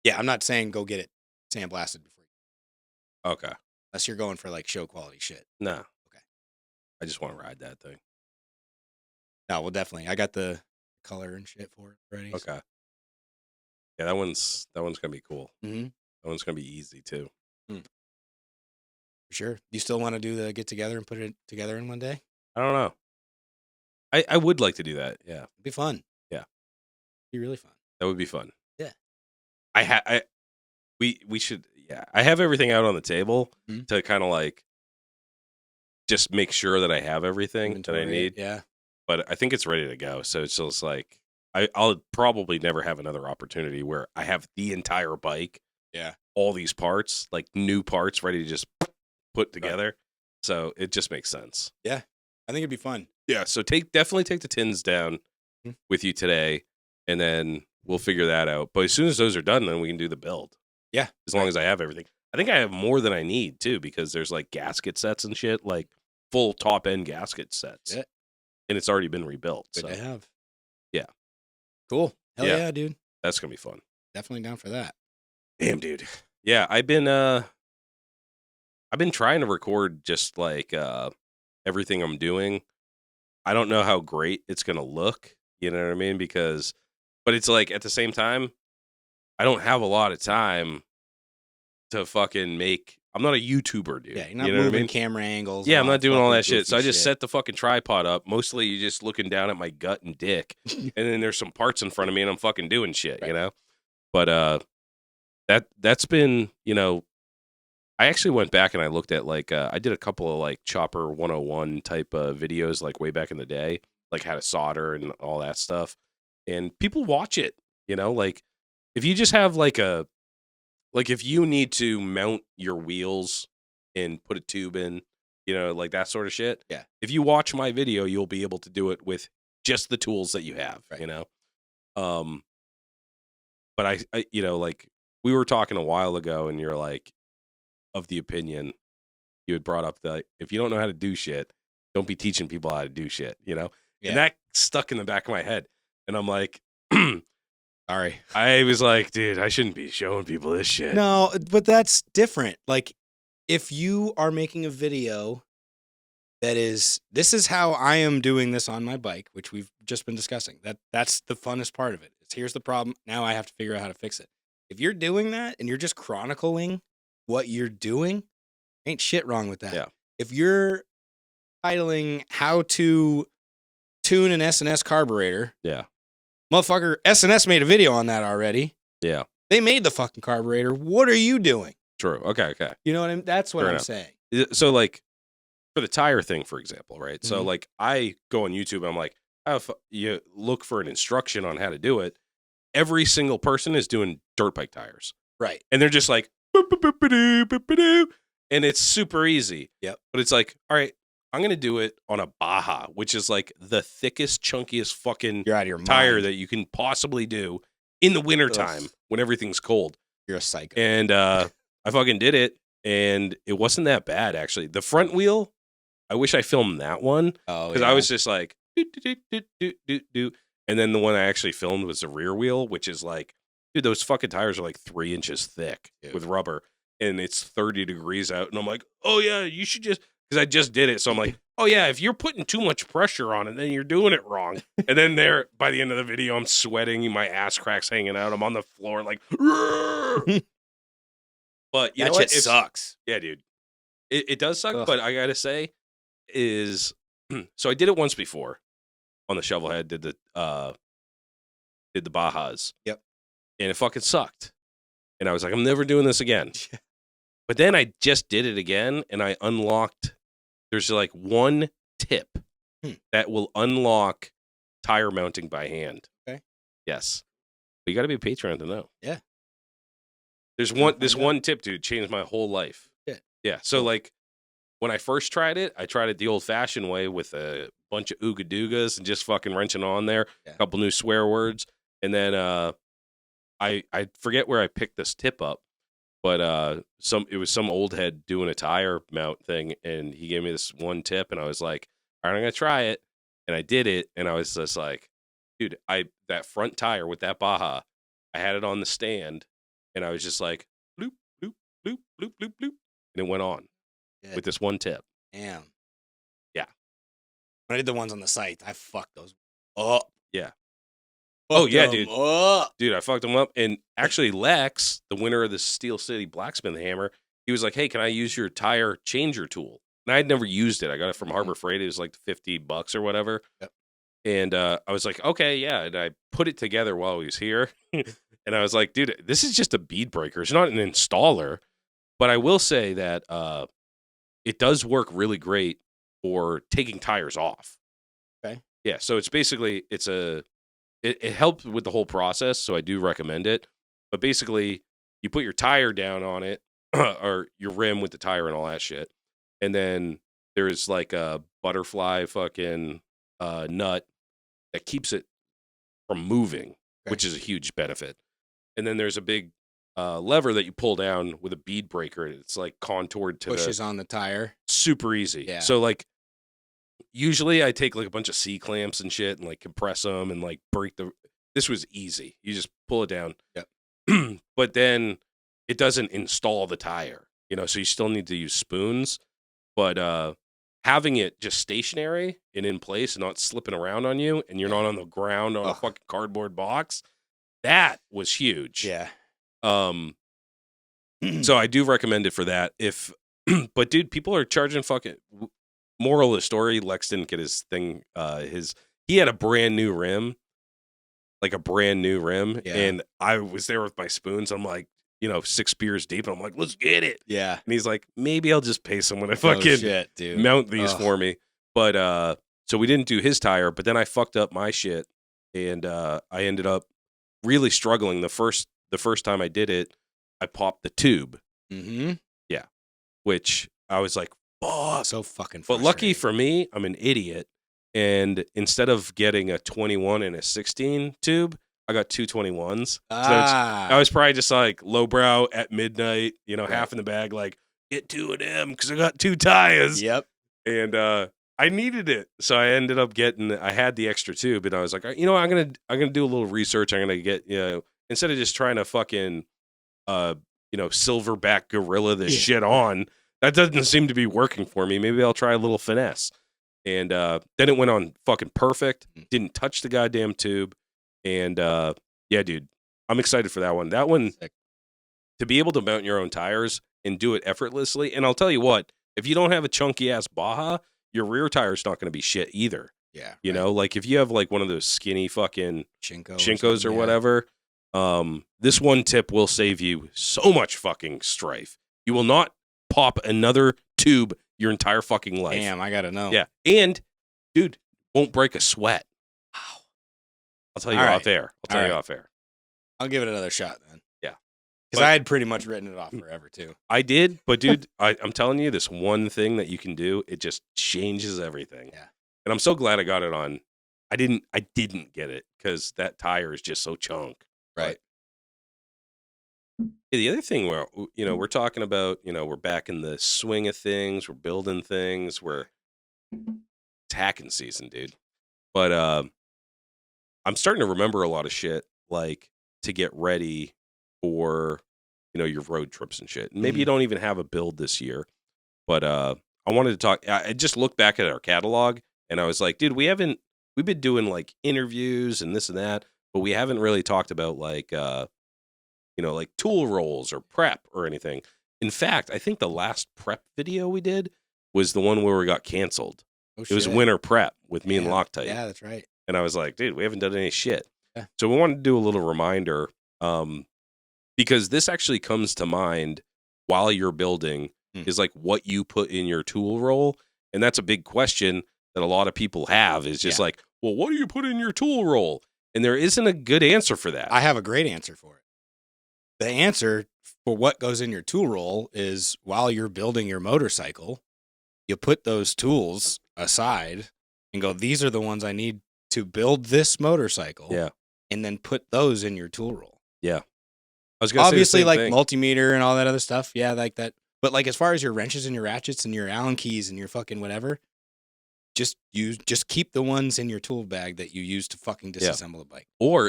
Yeah, I'm not saying go get it sandblasted before.
Okay.
Unless you're going for like show quality shit.
No.
Okay.
I just want to ride that thing.
No, well, definitely. I got the color and shit for it already.
Okay. So. Yeah, that one's gonna be cool.
Mm-hmm.
That one's gonna be easy too.
For sure. You still want to do the get together and put it together in one day?
I don't know. I would like to do that. Yeah.
It'd be fun.
Yeah.
It'd be really fun.
That would be fun.
Yeah.
We should. Yeah. I have everything out on the table to kind of like just make sure that I have everything that I need.
Yeah.
But I think it's ready to go. So it's just like I'll probably never have another opportunity where I have the entire bike.
Yeah.
All these parts, like new parts ready to just put together. Right. So it just makes sense.
Yeah. I think it'd be fun.
Yeah. So definitely take the tins down with you today, and then we'll figure that out. But as soon as those are done, then we can do the build.
Yeah.
As long as I have everything. I think I have more than I need too, because there's like gasket sets and shit, like full top end gasket sets.
Yeah.
And it's already been rebuilt.
Good to have.
Yeah.
Cool. Hell yeah, dude.
That's gonna be fun.
Definitely down for that.
Damn, dude. Yeah, I've been trying to record just like everything I'm doing. I don't know how great it's gonna look, you know what I mean? But it's like at the same time, I don't have a lot of time to fucking make. I'm not a YouTuber, dude.
Yeah, you're not
you know
moving
what I mean?
camera angles.
Yeah, I'm not doing all that shit. So I just set the fucking tripod up. Mostly you're just looking down at my gut and dick. And then there's some parts in front of me and I'm fucking doing shit, you know? But that's been, you know, I actually went back and I looked at like I did a couple of like Chopper 101 type videos like way back in the day, like how to solder and all that stuff. And people watch it, like if you just have like if you need to mount your wheels and put a tube in, like that sort of shit.
Yeah.
If you watch my video, you'll be able to do it with just the tools that you have,
Right.
Um but I like we were talking a while ago and you're like of the opinion you had brought up that if you don't know how to do shit, don't be teaching people how to do shit,
Yeah.
And that stuck in the back of my head. And I'm like,
Sorry.
I was like, dude, I shouldn't be showing people this shit.
No, but that's different. Like, if you are making a video this is how I am doing this on my bike, which we've just been discussing. That's the funnest part of it. It's here's the problem. Now I have to figure out how to fix it. If you're doing that and you're just chronicling what you're doing, ain't shit wrong with that.
Yeah.
If you're titling how to tune an S&S carburetor,
Yeah.
motherfucker, S&S made a video on that already.
Yeah.
They made the fucking carburetor. What are you doing?
True. Okay.
You know what I mean? That's what
Fair
I'm
enough.
saying.
So like for the tire thing, for example, right? So
Mhm.
like I go on YouTube and I'm like, you look for an instruction on how to do it. Every single person is doing dirt bike tires.
Right.
And they're just like, boop, boop, boop, ba-doo, boop, ba-doo. And it's super easy.
Yep.
But it's like, all right, I'm going to do it on a Baja, which is like the thickest, chunkiest fucking
You're out of your
tire
mind.
that you can possibly do in the wintertime when everything's cold.
You're a psycho.
And I fucking did it. And it wasn't that bad, actually. The front wheel, I wish I filmed that one.
Oh,
Because I was just like, do, do, do, do, do, do. And then the one I actually filmed was the rear wheel, which is like, dude, those fucking tires are like 3 inches thick with rubber. And it's 30 degrees out. And I'm like, oh, yeah, you should just, because I just did it. So I'm like, oh, yeah, if you're putting too much pressure on it, then you're doing it wrong. And then there, by the end of the video, I'm sweating. My ass crack's hanging out. I'm on the floor like, but you know what?
Shit sucks.
Yeah, dude. It does suck.
Ugh.
But I got to say, is so I did it once before on the Shovelhead, did the Bajas.
Yep.
And it fucking sucked. And I was like, I'm never doing this again. But then I just did it again and I unlocked, there's like one tip that will unlock tire mounting by hand.
Okay.
Yes. But you got to be a Patreon to know.
Yeah.
There's one tip, dude, changed my whole life.
Yeah.
Yeah. So like when I first tried it the old fashioned way with a bunch of ooga doogas and just fucking wrenching on there, a couple new swear words. And then I forget where I picked this tip up, but it was some old head doing a tire mount thing, and he gave me this one tip, and I was like, all right, I'm gonna try it, and I did it, and I was just like, dude, that front tire with that Baja, I had it on the stand, and I was just like, bloop bloop bloop bloop bloop bloop, and it went on with this one tip.
Damn.
Yeah.
When I did the ones on the site, I fucked those up.
Yeah.
Fucked
oh yeah,
them
dude.
Up.
Dude, I fucked him up. And actually, Lex, the winner of the Steel City Blacksmith Hammer, he was like, "Hey, can I use your tire changer tool?" And I had never used it. I got it from Harbor Freight. It was like $50 or whatever.
Yep.
And I was like, "Okay, yeah." And I put it together while he was here. And I was like, "Dude, this is just a bead breaker. It's not an installer." But I will say that it does work really great for taking tires off.
Okay.
Yeah. So it's basically it helped with the whole process, so I do recommend it. But basically, you put your tire down on it, or your rim with the tire and all that shit, and then there's like a butterfly fucking nut that keeps it from moving, which is a huge benefit. And then there's a big lever that you pull down with a bead breaker. It's like contoured to
pushes on the tire.
Super easy.
Yeah.
So like, usually I take like a bunch of C clamps and shit and like compress them and like break this was easy. You just pull it down.
Yep.
But then it doesn't install the tire, so you still need to use spoons, but having it just stationary and in place and not slipping around on you and you're not on the ground on a fucking cardboard box, that was huge.
Yeah.
So I do recommend it for that. But dude, people are charging fucking. Moral of the story: Lex didn't get his thing. He had a brand new rim, and I was there with my spoons. I'm like, 6 beers deep. And I'm like, let's get it.
Yeah.
And he's like, maybe I'll just pay someone to
Oh,
fucking
shit, dude.
mount these
Ugh.
for me. But so we didn't do his tire, but then I fucked up my shit, and I ended up really struggling. The first time I did it, I popped the tube.
Mm-hmm.
Yeah, which I was like, fuck.
So fucking
But lucky
frustrating.
for me, I'm an idiot, and instead of getting a 21 and a 16 tube, I got two 21s. So I was probably just like lowbrow at midnight, half in the bag, like, get 2 of them because I got 2 tires.
Yep.
And I needed it, so I ended up I had the extra tube, and I was like, I'm gonna do a little research. I'm gonna get, instead of just trying to fucking silverback gorilla this shit on, that doesn't seem to be working for me. Maybe I'll try a little finesse. And then it went on fucking perfect. Didn't touch the goddamn tube. And yeah, dude, I'm excited for that one. That one,
Sick.
to be able to mount your own tires and do it effortlessly. And I'll tell you what, if you don't have a chunky ass Baja, your rear tire's not going to be shit either.
Yeah.
You know, like if you have like one of those skinny fucking
Shinkos
or whatever, this one tip will save you so much fucking strife. You will not pop another tube your entire fucking life.
Damn, I gotta know.
Yeah. And, dude, won't break a sweat. Wow. I'll tell you off air.
I'll give it another shot then.
Yeah.
Because I had pretty much written it off forever too.
I did, but dude, I'm telling you, this one thing that you can do, it just changes everything.
Yeah.
And I'm so glad I got it on. I didn't get it because that tire is just so chunk.
Right.
But the other thing we're talking about, we're back in the swing of things, we're building things, it's hacking season, dude. But I'm starting to remember a lot of shit, like to get ready for, your road trips and shit. And maybe you don't even have a build this year, but I wanted to talk. I just looked back at our catalog and I was like, dude, we've been doing like interviews and this and that, but we haven't really talked about like, like tool rolls or prep or anything. In fact, I think the last prep video we did was the one where we got canceled.
Oh,
it was winter prep with me and Loctite.
Yeah, that's right.
And I was like, dude, we haven't done any shit.
Yeah.
So we wanted to do a little reminder, because this actually comes to mind while you're building is like what you put in your tool roll. And that's a big question that a lot of people have is just like, well, what do you put in your tool roll? And there isn't a good answer for that.
I have a great answer for it. The answer for what goes in your tool roll is while you're building your motorcycle, you put those tools aside and go, these are the ones I need to build this motorcycle.
Yeah.
And then put those in your tool roll.
Yeah. I was gonna
obviously
say the
like
thing.
multimeter and all that other stuff. Yeah, like that. But like as far as your wrenches and your ratchets and your Allen keys and your fucking whatever, just keep the ones in your tool bag that you use to fucking disassemble a bike.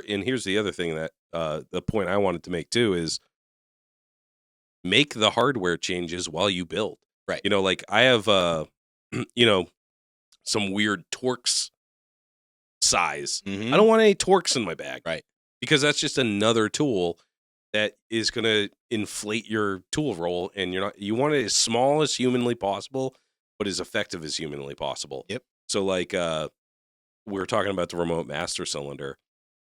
And here's the other thing that the point I wanted to make too is make the hardware changes while you build.
Right.
Like I have some weird Torx size.
Mm-hmm.
I don't want any Torx in my bag.
Right.
Because that's just another tool that is going to inflate your tool roll, and you want it as small as humanly possible, but as effective as humanly possible.
Yep.
So like we were talking about the remote master cylinder.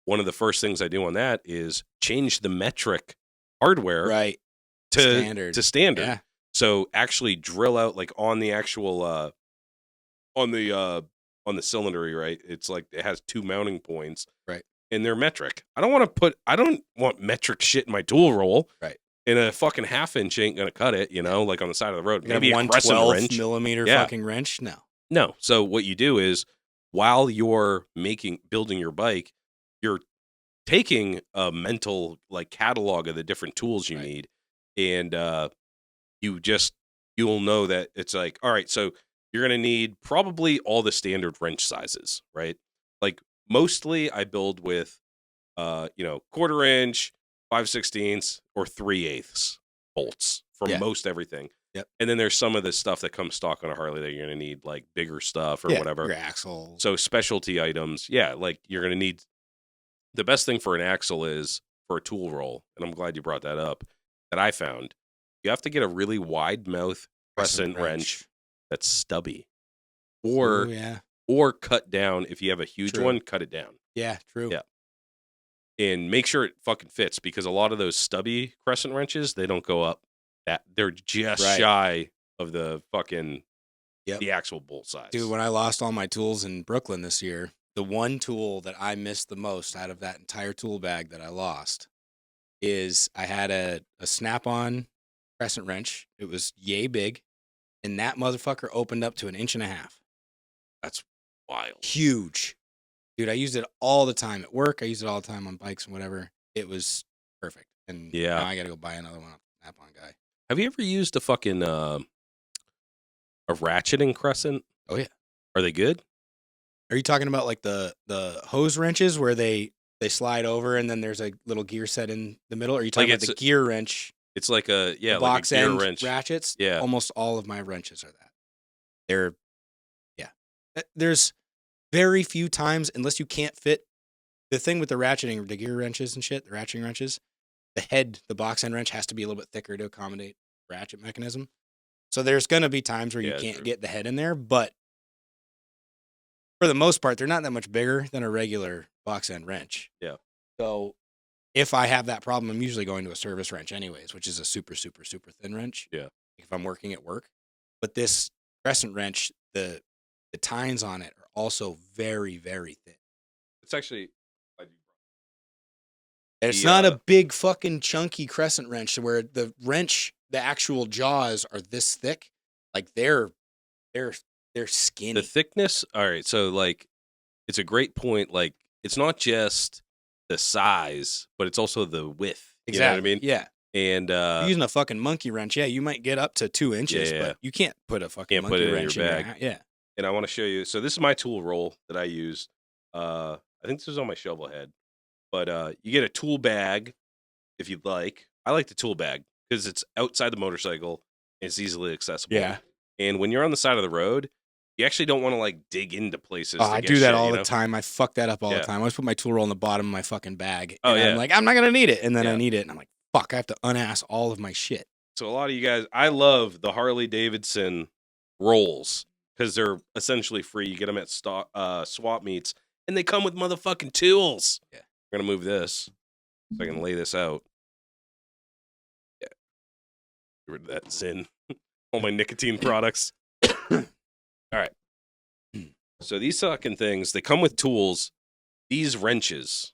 One of the first things I do on that is change the metric hardware to standard.
Yeah.
So actually drill out like on the actual on the cylinder, right? It's like it has 2 mounting points.
Right.
And they're metric. I don't want metric shit in my tool roll.
Right.
And a fucking 1/2 inch ain't gonna cut it, like on the side of the road. Maybe a
112
wrench.
millimeter fucking wrench. No.
So what you do is while you're building your bike, you're taking a mental like catalog of the different tools you need, and you'll know that it's like, all right, so you're gonna need probably all the standard wrench sizes, right? Like mostly I build with 1/4 inch, 5/16 or 3/8 bolts for most everything.
Yep.
And then there's some of the stuff that comes stock on a Harley that you're going to need like bigger stuff or whatever.
Your axle.
So specialty items, like you're going to need. The best thing for an axle is for a tool roll, and I'm glad you brought that up, that I found. You have to get a really wide mouth crescent wrench that's stubby. Or cut down. If you have a huge one, cut it down.
Yeah, true.
Yeah. and make sure it fucking fits, because a lot of those stubby crescent wrenches, they don't go up that, they're just
Right.
shy of the fucking
Yep.
the actual bolt size.
Dude, when I lost all my tools in Brooklyn this year, the one tool that I missed the most out of that entire tool bag that I lost is I had a snap-on crescent wrench. It was yay big, and that motherfucker opened up to 1.5 inches.
That's wild.
Huge. Dude, I used it all the time at work. I used it all the time on bikes and whatever. It was perfect. And
Yeah.
now I got to go buy another one off the snap-on guy.
Have you ever used a fucking a ratcheting crescent?
Oh, yeah.
Are they good?
Are you talking about like the hose wrenches where they slide over and then there's a little gear set in the middle? Or are you talking
Like
about the gear wrench?
It's like a
The
like
box
a gear
end
wrench.
ratchets?
Yeah.
Almost all of my wrenches are that. They're, yeah. There's very few times, unless you can't fit. The thing with the ratcheting, the gear wrenches and shit, the ratcheting wrenches, the head, the box end wrench has to be a little bit thicker to accommodate ratchet mechanism. So there's going to be times where you can't
true.
get the head in there, but for the most part, they're not that much bigger than a regular box end wrench.
Yeah.
So if I have that problem, I'm usually going to a service wrench anyways, which is a super, super, super thin wrench.
Yeah.
If I'm working at work. But this crescent wrench, the tines on it are also very, very thin.
It's actually.
It's not a big fucking chunky crescent wrench where the wrench, the actual jaws are this thick. Like they're skinny.
The thickness. All right. So like, it's a great point. Like, it's not just the size, but it's also the width.
Exactly.
You know what I mean?
Yeah.
And
you're using a fucking monkey wrench, yeah, you might get up to 2 inches,
Yeah.
but you can't put a fucking
Can't put
monkey
it in
wrench
your
in
bag.
your yeah.
And I want to show you. So this is my tool roll that I use. I think this is on my shovel head. But you get a tool bag if you'd like. I like the tool bag because it's outside the motorcycle and it's easily accessible.
Yeah.
And when you're on the side of the road, you actually don't want to like dig into places.
Oh, I do that all the time. I fuck that up all the time. I always put my tool roll in the bottom of my fucking bag.
Oh,
And
yeah.
I'm like, I'm not gonna need it. And then I need it. And I'm like, fuck, I have to unass all of my shit.
So a lot of you guys, I love the Harley Davidson rolls because they're essentially free. You get them at swap meets, and they come with motherfucking tools.
Yeah.
I'm gonna move this so I can lay this out. Yeah, get rid of that Zin. All my nicotine products. All right. So these fucking things, they come with tools. These wrenches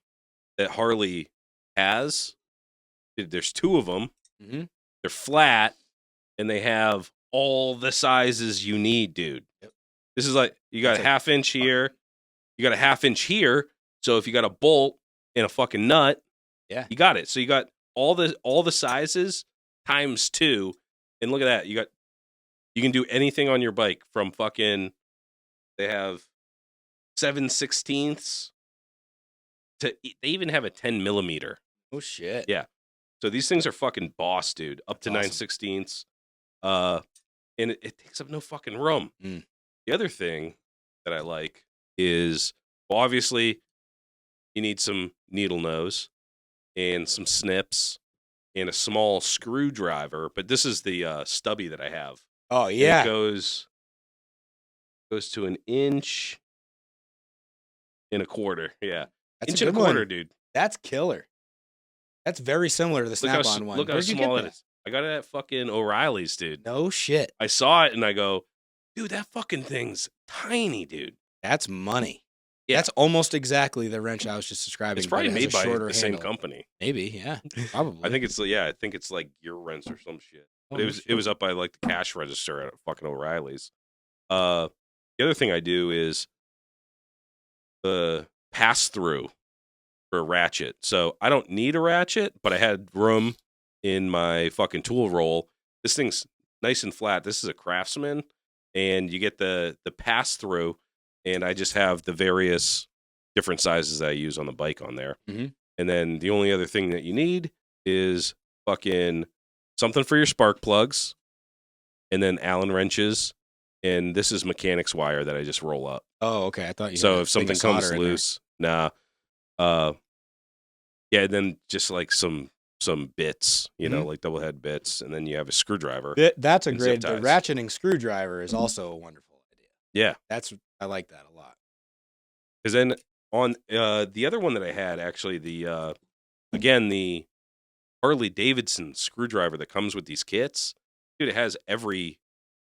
that Harley has, there's 2 of them.
Mm-hmm.
They're flat, and they have all the sizes you need, dude.
Yep.
This is like, you got a half inch here, you got a half inch here. So if you got a bolt and a fucking nut,
yeah,
you got it. So you got all the sizes times 2, and look at that. You can do anything on your bike from fucking. They have 7/16 to. They even have a 10 millimeter.
Oh shit.
Yeah. So these things are fucking boss, dude. Up to
Awesome.
9/16. And it takes up no fucking room.
Mm.
The other thing that I like is, well, obviously, you need some needle nose and some snips and a small screwdriver. But this is the stubby that I have.
Oh yeah.
And it goes to 1.25 inches. Yeah,
That's
1.25
one,
inches, dude.
That's killer. That's very similar to the Snap-on one.
Look how
Where'd you
small
get
it is. I got it at fucking O'Reilly's, dude.
No shit.
I saw it and I go, dude, that fucking thing's tiny, dude.
That's money.
Yeah.
That's almost exactly the wrench I was just describing.
It's probably made by the same
handle.
company.
Maybe, yeah, probably.
I think it's like Gear Rents or some shit. But it was up by like the cash register at fucking O'Reilly's. The other thing I do is the pass through for a ratchet. So I don't need a ratchet, but I had room in my fucking tool roll. This thing's nice and flat. This is a Craftsman, and you get the pass through, and I just have the various different sizes that I use on the bike on there.
Mm-hmm.
And then the only other thing that you need is fucking something for your spark plugs, and then Allen wrenches, and this is mechanics wire that I just roll up.
Oh, okay. I thought you.
So
had
if something comes loose, yeah, then just like some bits, you know, like double head bits, and then you have a screwdriver.
That's a
and
great.
zip
The
ties.
ratcheting screwdriver is also a wonderful idea.
Yeah,
I like that a lot.
because then On the other one that I had, actually, the again, the Harley Davidson screwdriver that comes with these kits, dude, it has every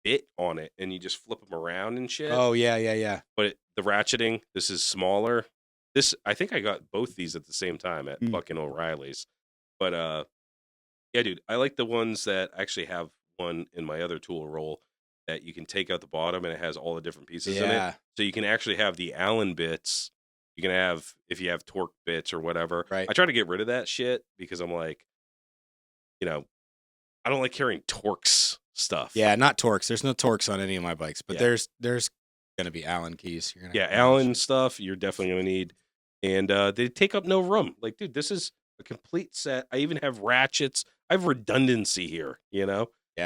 bit on it, and you just flip them around and shit.
Oh yeah.
But the ratcheting, this is smaller. This, I think I got both these at the same time at
Mm.
fucking O'Reilly's. But yeah, dude, I like the ones that actually have one in my other tool roll that you can take out the bottom and it has all the different pieces in it.
Yeah.
So you can actually have the Allen bits. You can have, if you have torque bits or whatever.
Right.
I try to get rid of that shit because I'm like, I don't like carrying Torx stuff.
Yeah, not Torx. There's no Torx on any of my bikes, but
Yeah.
there's gonna be Allen keys. You're gonna
Yeah,
have to buy that
Allen
shit.
stuff you're definitely gonna need, and they take up no room. Like, dude, this is a complete set. I even have ratchets. I have redundancy here.
Yeah,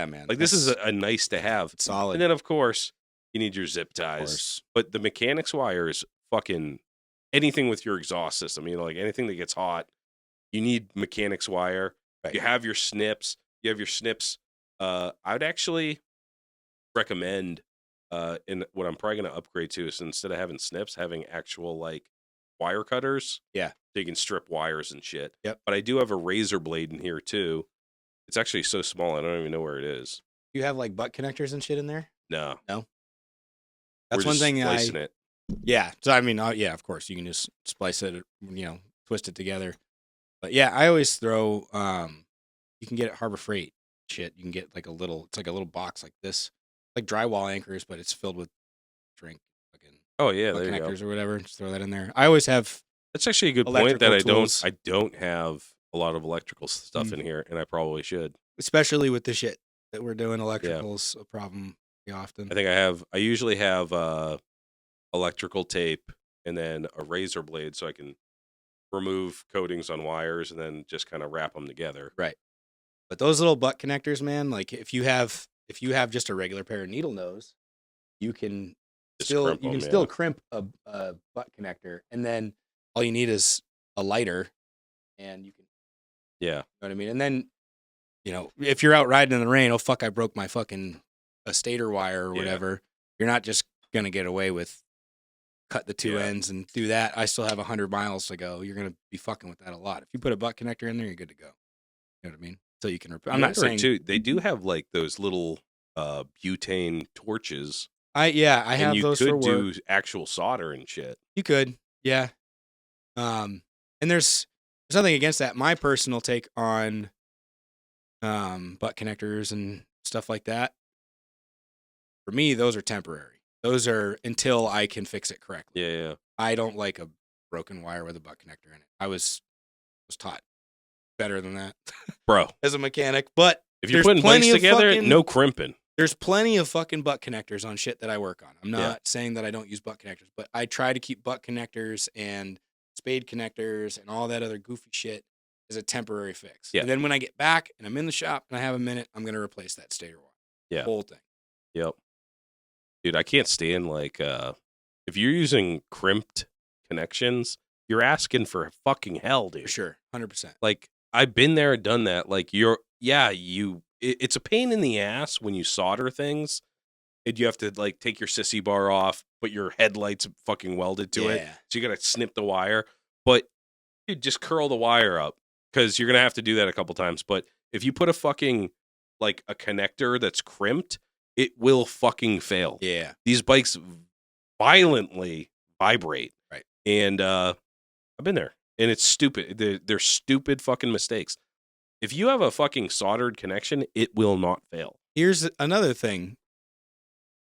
man.
Like this is a nice to have.
It's solid.
And then of course you need your zip
Of
ties.
course.
But the mechanics wire is fucking anything with your exhaust system. Like anything that gets hot, you need mechanics wire.
Right.
You have your snips. You have your snips. I would actually recommend and what I'm probably going to upgrade to is instead of having snips, having actual like wire cutters.
Yeah.
So you can strip wires and shit.
Yep.
But I do have a razor blade in here too. It's actually so small I don't even know where it is.
You have like butt connectors and shit in there?
No.
That's
We're
one
just
thing
splicing it.
Yeah. So I mean, yeah, of course you can just splice it, twist it together. But yeah, I always throw. You can get at Harbor Freight shit. You can get like it's like a little box like this, like drywall anchors, but it's filled with drink, fucking
Oh yeah,
butt
there you go.
connectors or whatever. Just throw that in there. I always have.
That's actually a good point that
electrical tools.
I don't have a lot of electrical stuff
Mm.
in here, and I probably should.
Especially with the shit that we're doing, electrical's a problem pretty often.
I think I usually have electrical tape and then a razor blade so I can remove coatings on wires and then just kind of wrap them together.
Right. But those little butt connectors, man, like if you have just a regular pair of needle nose, you can
Just
still
crimp
you can
'em,
still
yeah.
crimp a butt connector, and then all you need is a lighter, and you can,
Yeah.
you know what I mean? And then, if you're out riding in the rain, oh fuck, I broke my fucking a stator wire or
Yeah.
whatever. You're not just gonna get away with cut the two
Yeah.
ends and do that. I still have 100 miles to go. You're gonna be fucking with that a lot. If you put a butt connector in there, you're good to go. You know what I mean? So you can. I'm not saying
too. They do have like those little butane torches.
I have
and you
those
could
for work.
do actual solder and shit.
You could, yeah. And there's nothing against that. My personal take on butt connectors and stuff like that. For me, those are temporary. Those are until I can fix it correctly.
Yeah.
I don't like a broken wire with a butt connector in it. I was taught better than that,
Bro,
as a mechanic. But
if you're
there's
putting
plenty
bikes
of
together,
fucking-
no crimping.
There's plenty of fucking butt connectors on shit that I work on. I'm not
Yeah.
saying that I don't use butt connectors, but I try to keep butt connectors and spade connectors and all that other goofy shit as a temporary fix.
Yeah.
And then when I get back and I'm in the shop and I have a minute, I'm going to replace that stator wire.
Yeah.
The whole thing.
Yep. Dude, I can't stand like if you're using crimped connections, you're asking for fucking hell, dude.
For sure. 100%.
Like I've been there and done that. Like it's a pain in the ass when you solder things and you have to like take your sissy bar off, but your headlights fucking welded to it.
Yeah.
So you got to snip the wire. But dude, just curl the wire up because you're going to have to do that a couple times. But if you put a fucking like a connector that's crimped, it will fucking fail.
Yeah.
These bikes violently vibrate.
Right.
And I've been there. And it's stupid. They're stupid fucking mistakes. If you have a fucking soldered connection, it will not fail.
Here's another thing.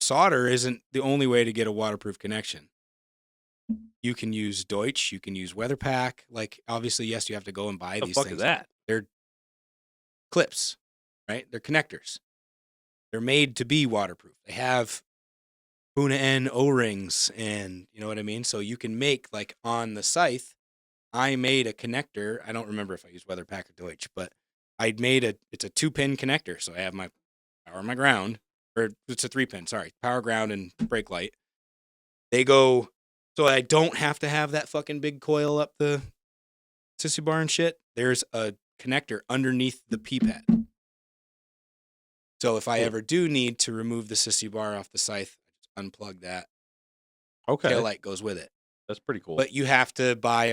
Solder isn't the only way to get a waterproof connection. You can use Deutsch. You can use WeatherPack. Like, obviously, yes, you have to go and buy
The
these
fuck
things.
is that?
They're clips, right? They're connectors. They're made to be waterproof. They have Puna N O-rings, and you know what I mean? So you can make, like, on the Scythe, I made a connector. I don't remember if I used WeatherPack or Deutsch, but it's a 2-pin connector. So I have my power and my ground, or it's a 3-pin, sorry, power, ground, and brake light. They go, so I don't have to have that fucking big coil up the sissy bar and shit. There's a connector underneath the P-pad. So if I ever do need to remove the sissy bar off the Scythe, I just unplug that.
Okay.
Tail light goes with it.
That's pretty cool.
But you have to buy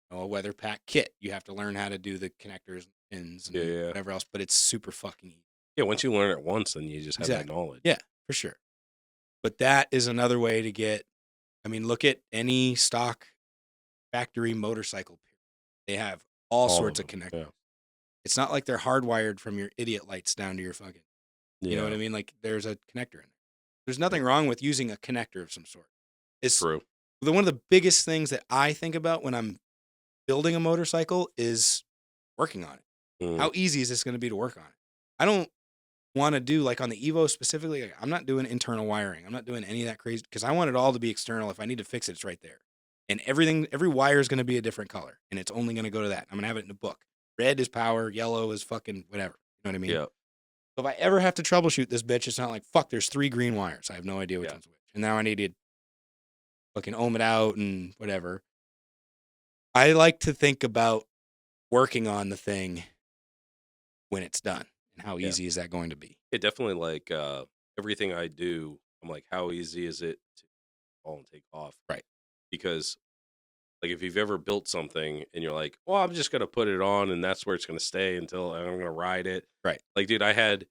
a weather pack kit. You have to learn how to do the connectors, pins,
Yeah,
and
yeah.
whatever else. But it's super fucking easy.
Yeah, once you learn it once, then you just have that
Exactly.
knowledge.
Yeah, for sure. But that is another way to get. I mean, look at any stock factory motorcycle. They have all
All
sorts
of
of
them.
connectors.
Yeah.
It's not like they're hardwired from your idiot lights down to your fucking. You know what
Yeah.
I mean? Like there's a connector in there. There's nothing wrong with using a connector of some sort. It's
True.
one of the biggest things that I think about when I'm building a motorcycle is working on it.
Mm.
How easy is this going to be to work on it? I don't want to do like on the Evo specifically. Like, I'm not doing internal wiring. I'm not doing any of that crazy because I want it all to be external. If I need to fix it, it's right there. And every wire is going to be a different color, and it's only going to go to that. I'm going to have it in a book. Red is power, yellow is fucking whatever. You know what I mean?
Yeah.
So if I ever have to troubleshoot this bitch, it's not like fuck. There's 3 green wires. I have no idea which
Yeah.
one's which, and now I need to fucking ohm it out and whatever. I like to think about working on the thing when it's done, and how
Yeah.
easy is that going to be?
It definitely like everything I do, I'm like, how easy is it to fall and take off?
Right.
Because like if you've ever built something and you're like, well, I'm just gonna put it on and that's where it's gonna stay until I'm gonna ride it.
Right.
Like, dude, I had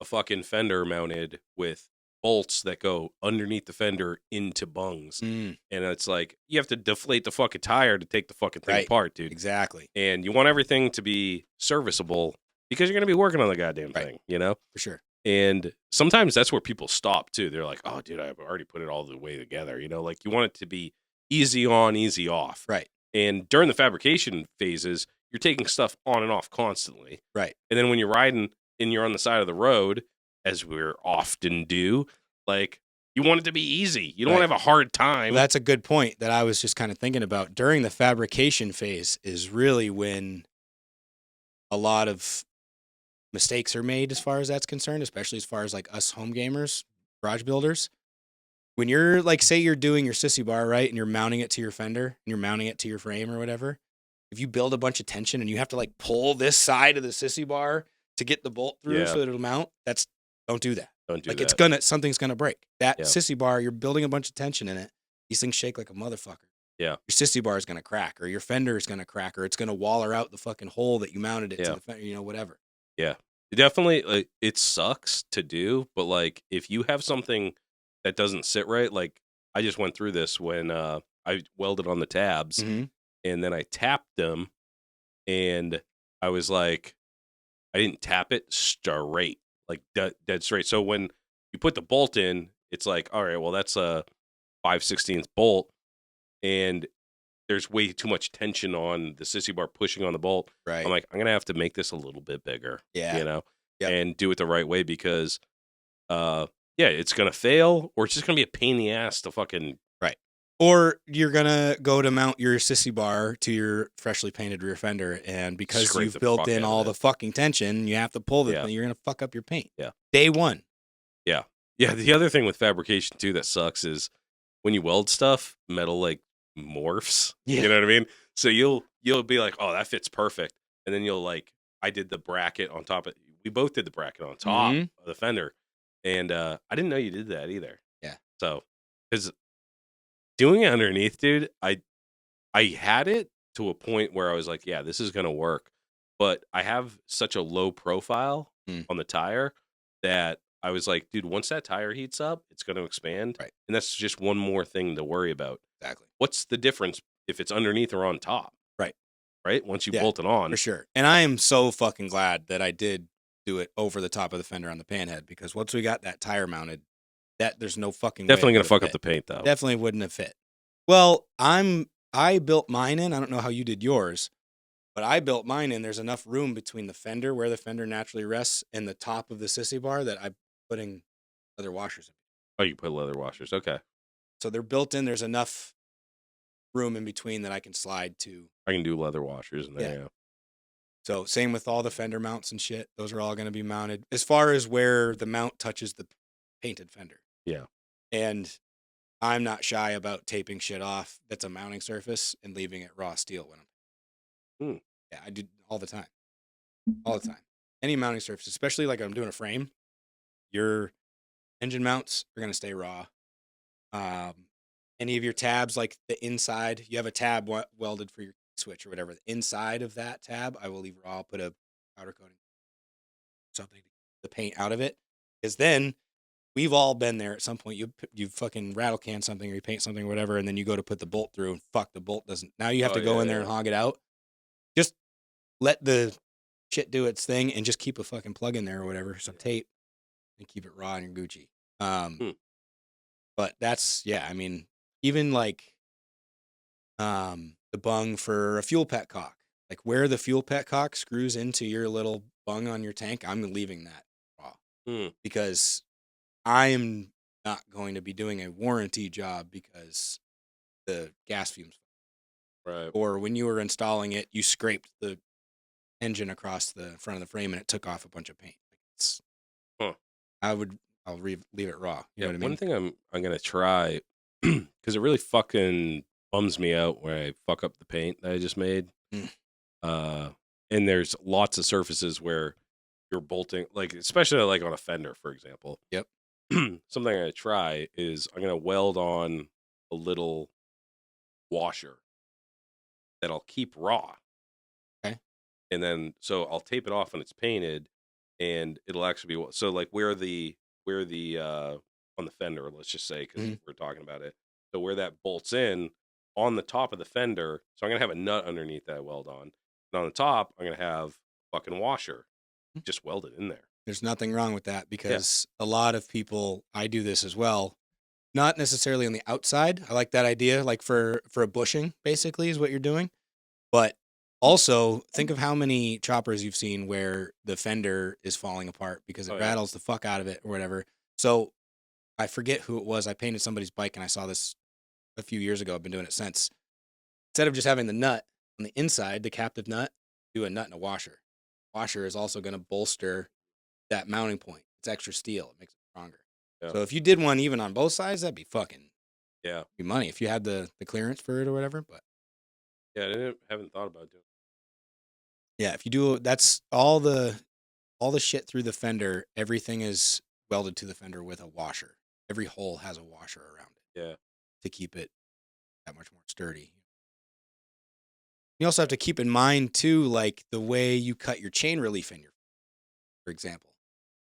a fucking fender mounted with bolts that go underneath the fender into bungs.
Mm,
And it's like you have to deflate the fucking tire to take the fucking thing
right.
apart, dude.
Exactly.
And you want everything to be serviceable because you're gonna be working on the goddamn
Right.
thing, you know?
For sure.
And sometimes that's where people stop too. They're like, "Oh, dude, I've already put it all the way together." You know, like you want it to be easy on, easy off.
Right.
And during the fabrication phases, you're taking stuff on and off constantly.
Right.
And then when you're riding and you're on the side of the road, as we're often do, like you want it to be easy. You don't
Right.
want to have a hard time.
Well, that's a good point that I was just kind of thinking about. During the fabrication phase is really when a lot of mistakes are made as far as that's concerned, especially as far as like us home gamers, garage builders. When you're like, say you're doing your sissy bar, right, and you're mounting it to your fender and you're mounting it to your frame or whatever, if you build a bunch of tension and you have to like pull this side of the sissy bar to get the bolt through
Yeah.
so that it'll mount, don't do that.
Don't do
Like
that.
something's gonna break. That
Yeah.
sissy bar, you're building a bunch of tension in it. These things shake like a motherfucker.
Yeah.
Your sissy bar is gonna crack, or your fender is gonna crack, or it's gonna waller out the fucking hole that you mounted it to
Yeah.
the fender, whatever.
Yeah. Definitely, like, it sucks to do, but like if you have something that doesn't sit right, like I just went through this when I welded on the tabs
Mhm.
and then I tapped them and I was like, I didn't tap it straight, like dead straight. So when you put the bolt in, it's like, all right, well, that's a 5/16 bolt and there's way too much tension on the sissy bar pushing on the bolt.
Right.
I'm like, I'm going to have to make this a little bit bigger,
Yeah.
you know,
Yep.
and do it the right way because, yeah, it's going to fail or it's just going to be a pain in the ass to fucking.
Right. Or you're gonna go to mount your sissy bar to your freshly painted rear fender, and because
Scrape
you've
the
built
fuck
in
out of
all
it.
the fucking tension, you have to pull the
Yeah.
thing. You're gonna fuck up your paint.
Yeah.
Day one.
Yeah. Yeah. The other thing with fabrication too that sucks is when you weld stuff, metal like morphs.
Yeah.
You know what I mean? So you'll be like, oh, that fits perfect. And then you'll like, I did the bracket on top of we both did the bracket on top
Mhm.
of the fender. And I didn't know you did that either.
Yeah.
So because doing it underneath, dude, I had it to a point where I was like, yeah, this is gonna work. But I have such a low profile
Mm.
on the tire that I was like, dude, once that tire heats up, it's gonna expand.
Right.
And that's just one more thing to worry about.
Exactly.
What's the difference if it's underneath or on top?
Right.
Right? Once you
Yeah,
bolt it on.
For sure. And I am so fucking glad that I did do it over the top of the fender on the panhead, because once we got that tire mounted, that there's no fucking way
Definitely
it
gonna
would've
fuck up
fit.
the paint though.
Definitely wouldn't have fit. Well, I built mine in. I don't know how you did yours, but I built mine in. There's enough room between the fender, where the fender naturally rests, and the top of the sissy bar that I'm putting leather washers in.
Oh, you put leather washers. Okay.
So they're built in. There's enough room in between that I can slide to.
I can do leather washers in there,
Yeah.
yeah.
So same with all the fender mounts and shit. Those are all going to be mounted as far as where the mount touches the painted fender.
Yeah.
And I'm not shy about taping shit off that's a mounting surface and leaving it raw steel when I'm.
Hmm.
Yeah, I do all the time. All the time. Any mounting surface, especially like I'm doing a frame, your engine mounts are going to stay raw. any of your tabs, like the inside, you have a tab welded for your switch or whatever. The inside of that tab, I will leave raw. I'll put a powder coating, something to keep the paint out of it, because then we've all been there at some point. You fucking rattle can something or you paint something or whatever, and then you go to put the bolt through, and fuck, the bolt doesn't. Now you have
Oh
to go
yeah,
in there
yeah.
and hog it out. Just let the shit do its thing, and just keep a fucking plug in there or whatever, some tape, and keep it raw and you're Gucci.
Hmm.
But that's, yeah. I mean, even like the bung for a fuel petcock, like where the fuel petcock screws into your little bung on your tank, I'm leaving that raw,
Hmm.
because I am not going to be doing a warranty job because the gas fumes.
Right.
Or when you were installing it, you scraped the engine across the front of the frame and it took off a bunch of paint. It's,
Huh.
leave it raw. You
Yeah.
know what I
One
mean?
thing I'm gonna try because it really fucking bums me out when I fuck up the paint that I just made.
Mm.
Uh, and there's lots of surfaces where you're bolting, like especially like on a fender, for example.
Yep.
Something I'm gonna try is I'm gonna weld on a little washer that I'll keep raw,
Okay.
and then so I'll tape it off when it's painted, and it'll actually be so like where the on the fender, let's just say, because
Mhm.
we're talking about it. So where that bolts in on the top of the fender, so I'm gonna have a nut underneath that I weld on, and on the top I'm gonna have a fucking washer just welded in there.
There's nothing wrong with that,
Yeah.
because a lot of people, I do this as well. Not necessarily on the outside. I like that idea, like for a bushing, basically, is what you're doing. But also, think of how many choppers you've seen where the fender is falling apart because it
Oh yeah.
rattles the fuck out of it or whatever. So I forget who it was. I painted somebody's bike and I saw this a few years ago. I've been doing it since. Instead of just having the nut on the inside, the captive nut, do a nut and a washer. Washer is also going to bolster that mounting point. It's extra steel. It makes it stronger.
Yeah.
So if you did one even on both sides, that'd be fucking
Yeah.
be money if you had the clearance for it or whatever. But
Yeah. Haven't thought about doing.
yeah, if you do, that's all the shit through the fender. Everything is welded to the fender with a washer. Every hole has a washer around it
Yeah.
to keep it that much more sturdy. You also have to keep in mind too, like the way you cut your chain relief in your, for example.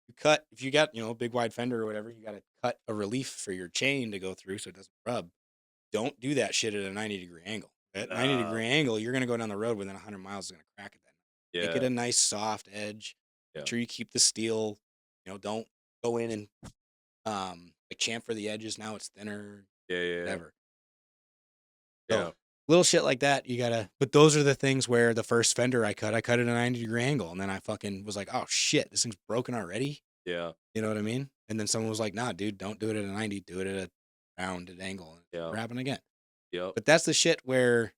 You cut, if you got, a big wide fender or whatever, you got to cut a relief for your chain to go through so it doesn't rub. Don't do that shit at a 90-degree angle. At
Nah.
90-degree angle, you're going to go down the road within 100 miles, is going to crack it then. Make it
Yeah.
a nice soft edge.
Yeah.
Make sure you keep the steel, don't go in and like chamfer the edges. Now it's thinner,
Yeah. Yeah. Yeah.
whatever. So
Yeah.
little shit like that, you gotta. But those are the things where the first fender I cut at a 90-degree angle, and then I fucking was like, oh shit, this thing's broken already.
Yeah.
You know what I mean? And then someone was like, nah, dude, don't do it at a 90, do it at a rounded angle, and
Yeah.
it'll happen again.
Yep.
But that's the shit where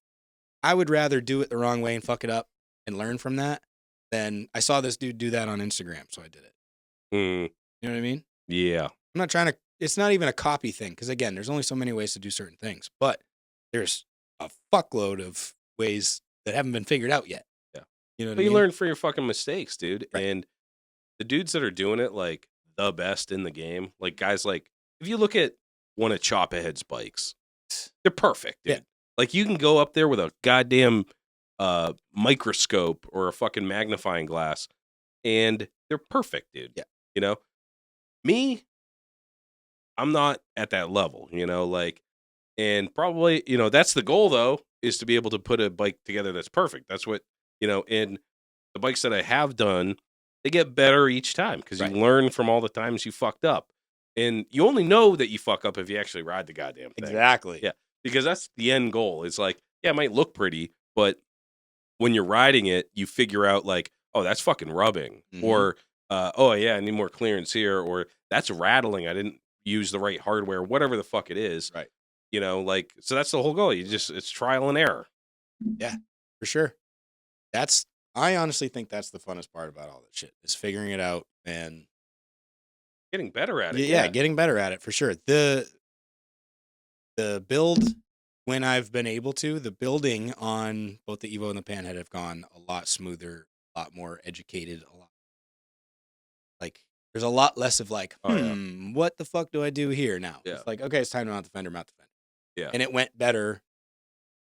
I would rather do it the wrong way and fuck it up and learn from that than I saw this dude do that on Instagram, so I did it.
Mm,
You know what I mean?
yeah.
I'm not trying to. It's not even a copy thing, because again, there's only so many ways to do certain things, but there's a fuckload of ways that haven't been figured out yet.
Yeah.
You know what
But
I
you
mean?
learn from your fucking mistakes, dude.
Right.
And the dudes that are doing it like the best in the game, like guys like if you look at one of Chopperhead's bikes, they're perfect, dude.
Yeah.
Like you can go up there with a goddamn microscope or a fucking magnifying glass and they're perfect, dude.
Yeah.
You know? Me, I'm not at that level, like and probably, that's the goal though, is to be able to put a bike together that's perfect. That's what, and the bikes that I have done, they get better each time because you
Right.
learn from all the times you fucked up. And you only know that you fuck up if you actually ride the goddamn thing.
Exactly.
Yeah. Because that's the end goal. It's like, yeah, it might look pretty, but when you're riding it, you figure out like, oh, that's fucking rubbing.
Mhm.
Or, oh, yeah, I need more clearance here. Or that's rattling. I didn't use the right hardware, whatever the fuck it is.
Right.
Like, so that's the whole goal. It's trial and error.
Yeah, for sure. I honestly think that's the funnest part about all that shit, is figuring it out and
Getting better at it.
yeah,
Yeah.
getting better at it for sure. The build, when I've been able to, the building on both the Evo and the Panhead have gone a lot smoother, a lot more educated, a lot like there's a lot less of like,
Oh, yeah.
what the fuck do I do here now?
Yeah.
It's like, okay, it's time to mount the fender, mount the fender.
Yeah.
and it went better.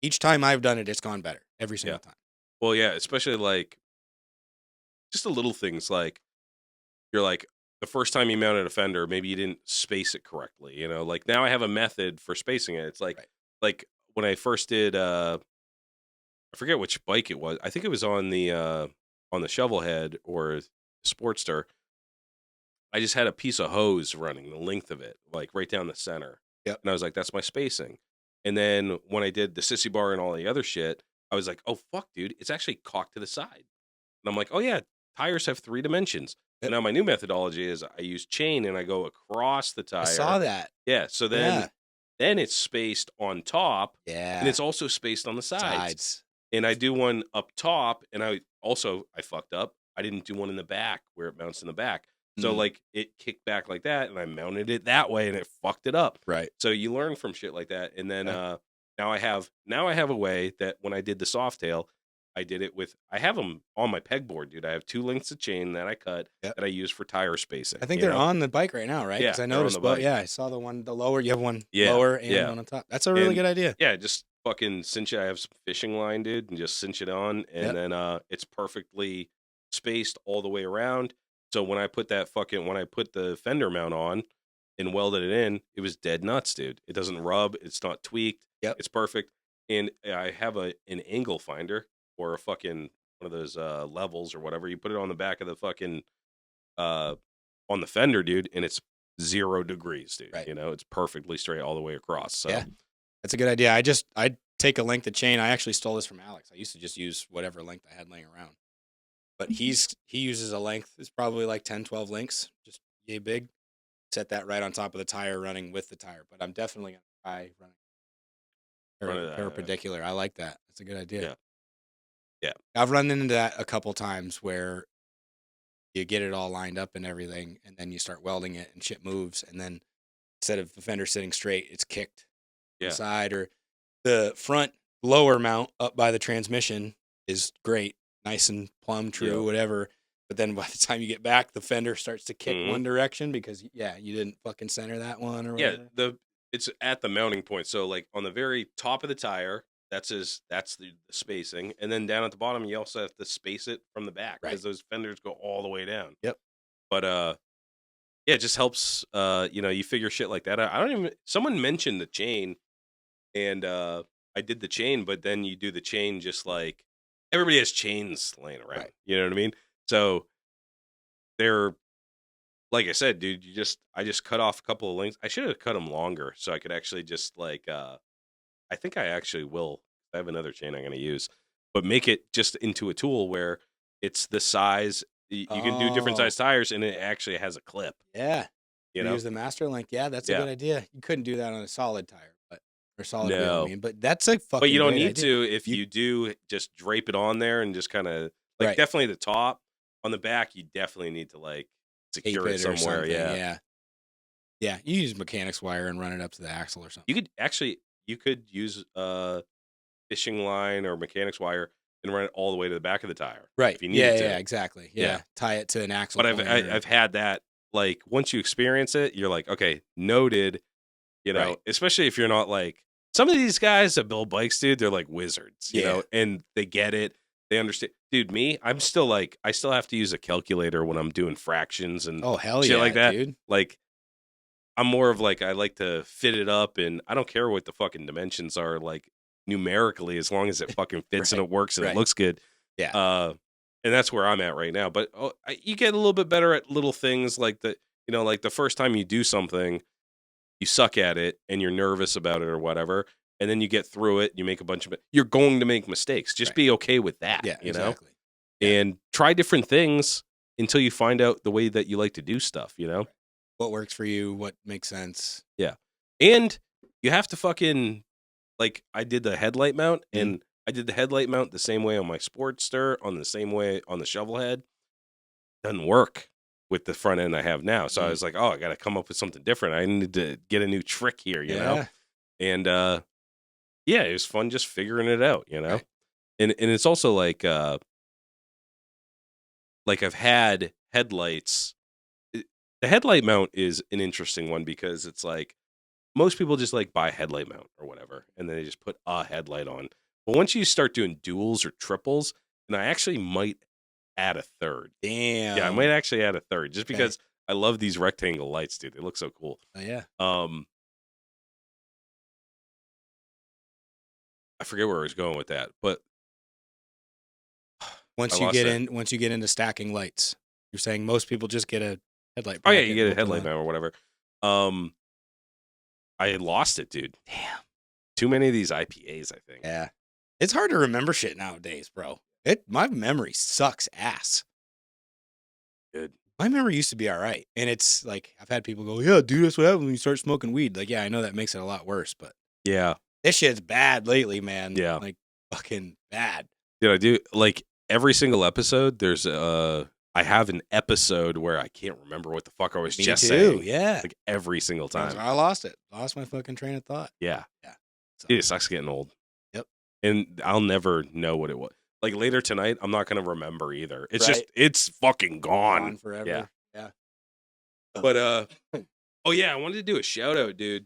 Each time I've done it, it's gone better every
Yeah.
single time.
Well, yeah, especially like just the little things like you're like the first time you mounted a fender, maybe you didn't space it correctly. Like now I have a method for spacing it. It's
Right.
like when I first did I forget which bike it was. I think it was on the Shovelhead or Sportster. I just had a piece of hose running the length of it, like right down the center.
Yep.
And I was like, that's my spacing. And then when I did the sissy bar and all the other shit, I was like, oh fuck, dude, it's actually cocked to the side. And I'm like, oh yeah, tires have 3 dimensions. So
Yep.
now my new methodology is I use chain and I go across the tire.
I saw that.
Yeah. So then it's spaced on top.
Yeah.
And it's also spaced on the
sides.
And I do one up top, and I fucked up. I didn't do one in the back where it mounts in the back. So like it kicked back like that, and I mounted it that way, and it fucked it up.
Right.
So you learn from shit like that, and then
Yeah.
now I have a way that when I did the Softail, I have them on my pegboard, dude. I have 2 lengths of chain that I cut
Yep.
that I use for tire spacing.
I think they're on the bike right now, right?
Yeah,
Because I
they're on
noticed.
the bike.
Yeah, I saw the lower. You have one
Yeah,
lower and
yeah.
one on top. That's a really good idea.
Yeah, just fucking cinch it. I have some fishing line, dude, and just cinch it on, and
Yep.
then it's perfectly spaced all the way around. So when I put the fender mount on and welded it in, it was dead nuts, dude. It doesn't rub, it's not tweaked.
Yep.
It's perfect. And I have an angle finder or a fucking one of those levels or whatever. You put it on the back of the fucking on the fender, dude, and it's 0 degrees, dude.
Right.
It's perfectly straight all the way across. So
Yeah. That's a good idea. I'd take a length of chain. I actually stole this from Alex. I used to just use whatever length I had laying around. But he uses a length. It's probably like 10, 12 links, just yay big. Set that right on top of the tire running with the tire. But I'm definitely going to try running perpendicular. I like that. That's a good idea.
Yeah.
I've run into that a couple times where you get it all lined up and everything, and then you start welding it and shit moves. And then instead of the fender sitting straight, it's kicked inside, or the front lower mount up by the transmission is great. Nice and plumb true, whatever. But then by the time you get back, the fender starts to kick one direction because you didn't fucking center that one or whatever.
Yeah, it's at the mounting point. So like on the very top of the tire, that's the spacing, and then down at the bottom, you also have to space it from the back because those fenders go all the way down.
Yep.
But yeah, it just helps. You figure shit like that. I don't even. Someone mentioned the chain, and I did the chain, but then you do the chain just like. Everybody has chains laying around.
Right.
You know what I mean? So they're, like I said, dude, I just cut off a couple of links. I should have cut them longer so I could actually just like, I think I actually will. I have another chain I'm going to use, but make it just into a tool where it's the size. You can do different size tires and it actually has a clip.
Yeah.
You
use the master link. Yeah, that's a good idea. You couldn't do that on a solid tire, or solid wheel, I mean, but that's a fucking.
But you don't
great
need
idea.
to if you do just drape it on there and just kind of like definitely the top. On the back, you definitely need to like secure it somewhere.
Yeah. You use mechanics wire and run it up to the axle or something.
You could use fishing line or mechanics wire and run it all the way to the back of the tire.
Right.
If you need to.
Yeah, exactly. Yeah. Tie it to an axle.
But I've had that. Like once you experience it, you're like, okay, noted. Especially if you're not like some of these guys that build bikes, dude, they're like wizards, you know, and they get it. They understand. Dude, I'm still like, I still have to use a calculator when I'm doing fractions and shit like that.
Dude.
Like, I'm more of like, I like to fit it up and I don't care what the fucking dimensions are, like numerically, as long as it fucking fits and it works and it looks good.
Yeah.
And that's where I'm at right now. But you get a little bit better at little things like like the first time you do something, you suck at it and you're nervous about it or whatever. And then you get through it. You make a bunch of it. You're going to make mistakes. Just be okay with that.
Yeah,
you
exactly.
know? And try different things until you find out the way that you like to do stuff, you know?
What works for you, what makes sense.
Yeah. And you have to fucking, like, I did the headlight mount and I did the headlight mount the same way on my Sportster, on the same way on the Shovelhead. Doesn't work with the front end I have now. So I was like, oh, I got to come up with something different. I need to get a new trick here, you know? And, yeah, it was fun just figuring it out, you know?
Right.
And it's also like I've had headlights. The headlight mount is an interesting one because it's like most people just like buy a headlight mount or whatever, and then they just put a headlight on. But once you start doing duals or triples, and I actually might add a third.
Damn.
Yeah, I might actually add a third just
Okay.
because I love these rectangle lights, dude. They look so cool.
Oh yeah.
I forget where I was going with that, but
Once you get into stacking lights, you're saying most people just get a headlight.
Oh yeah,
bracket
you get a
and put
headlight
them on.
mount or whatever. I lost it, dude.
Damn.
Too many of these IPAs, I think.
Yeah. It's hard to remember shit nowadays, bro. My memory sucks ass.
Good.
My memory used to be all right. And it's like, I've had people go, yeah, dude, that's what happens when you start smoking weed. Like, yeah, I know that makes it a lot worse, but
Yeah.
this shit's bad lately, man.
Yeah.
Like, fucking bad.
Dude, I do like every single episode. There's I have an episode where I can't remember what the fuck I was
Me
just
too,
saying.
yeah.
Like every single time.
I lost it. Lost my fucking train of thought.
Yeah.
Yeah. So,
Dude, it sucks getting old.
Yep.
And I'll never know what it was. Like later tonight, I'm not gonna remember either. It's
Right.
just it's fucking gone.
forever.
Yeah.
Yeah.
But oh yeah, I wanted to do a shout out, dude.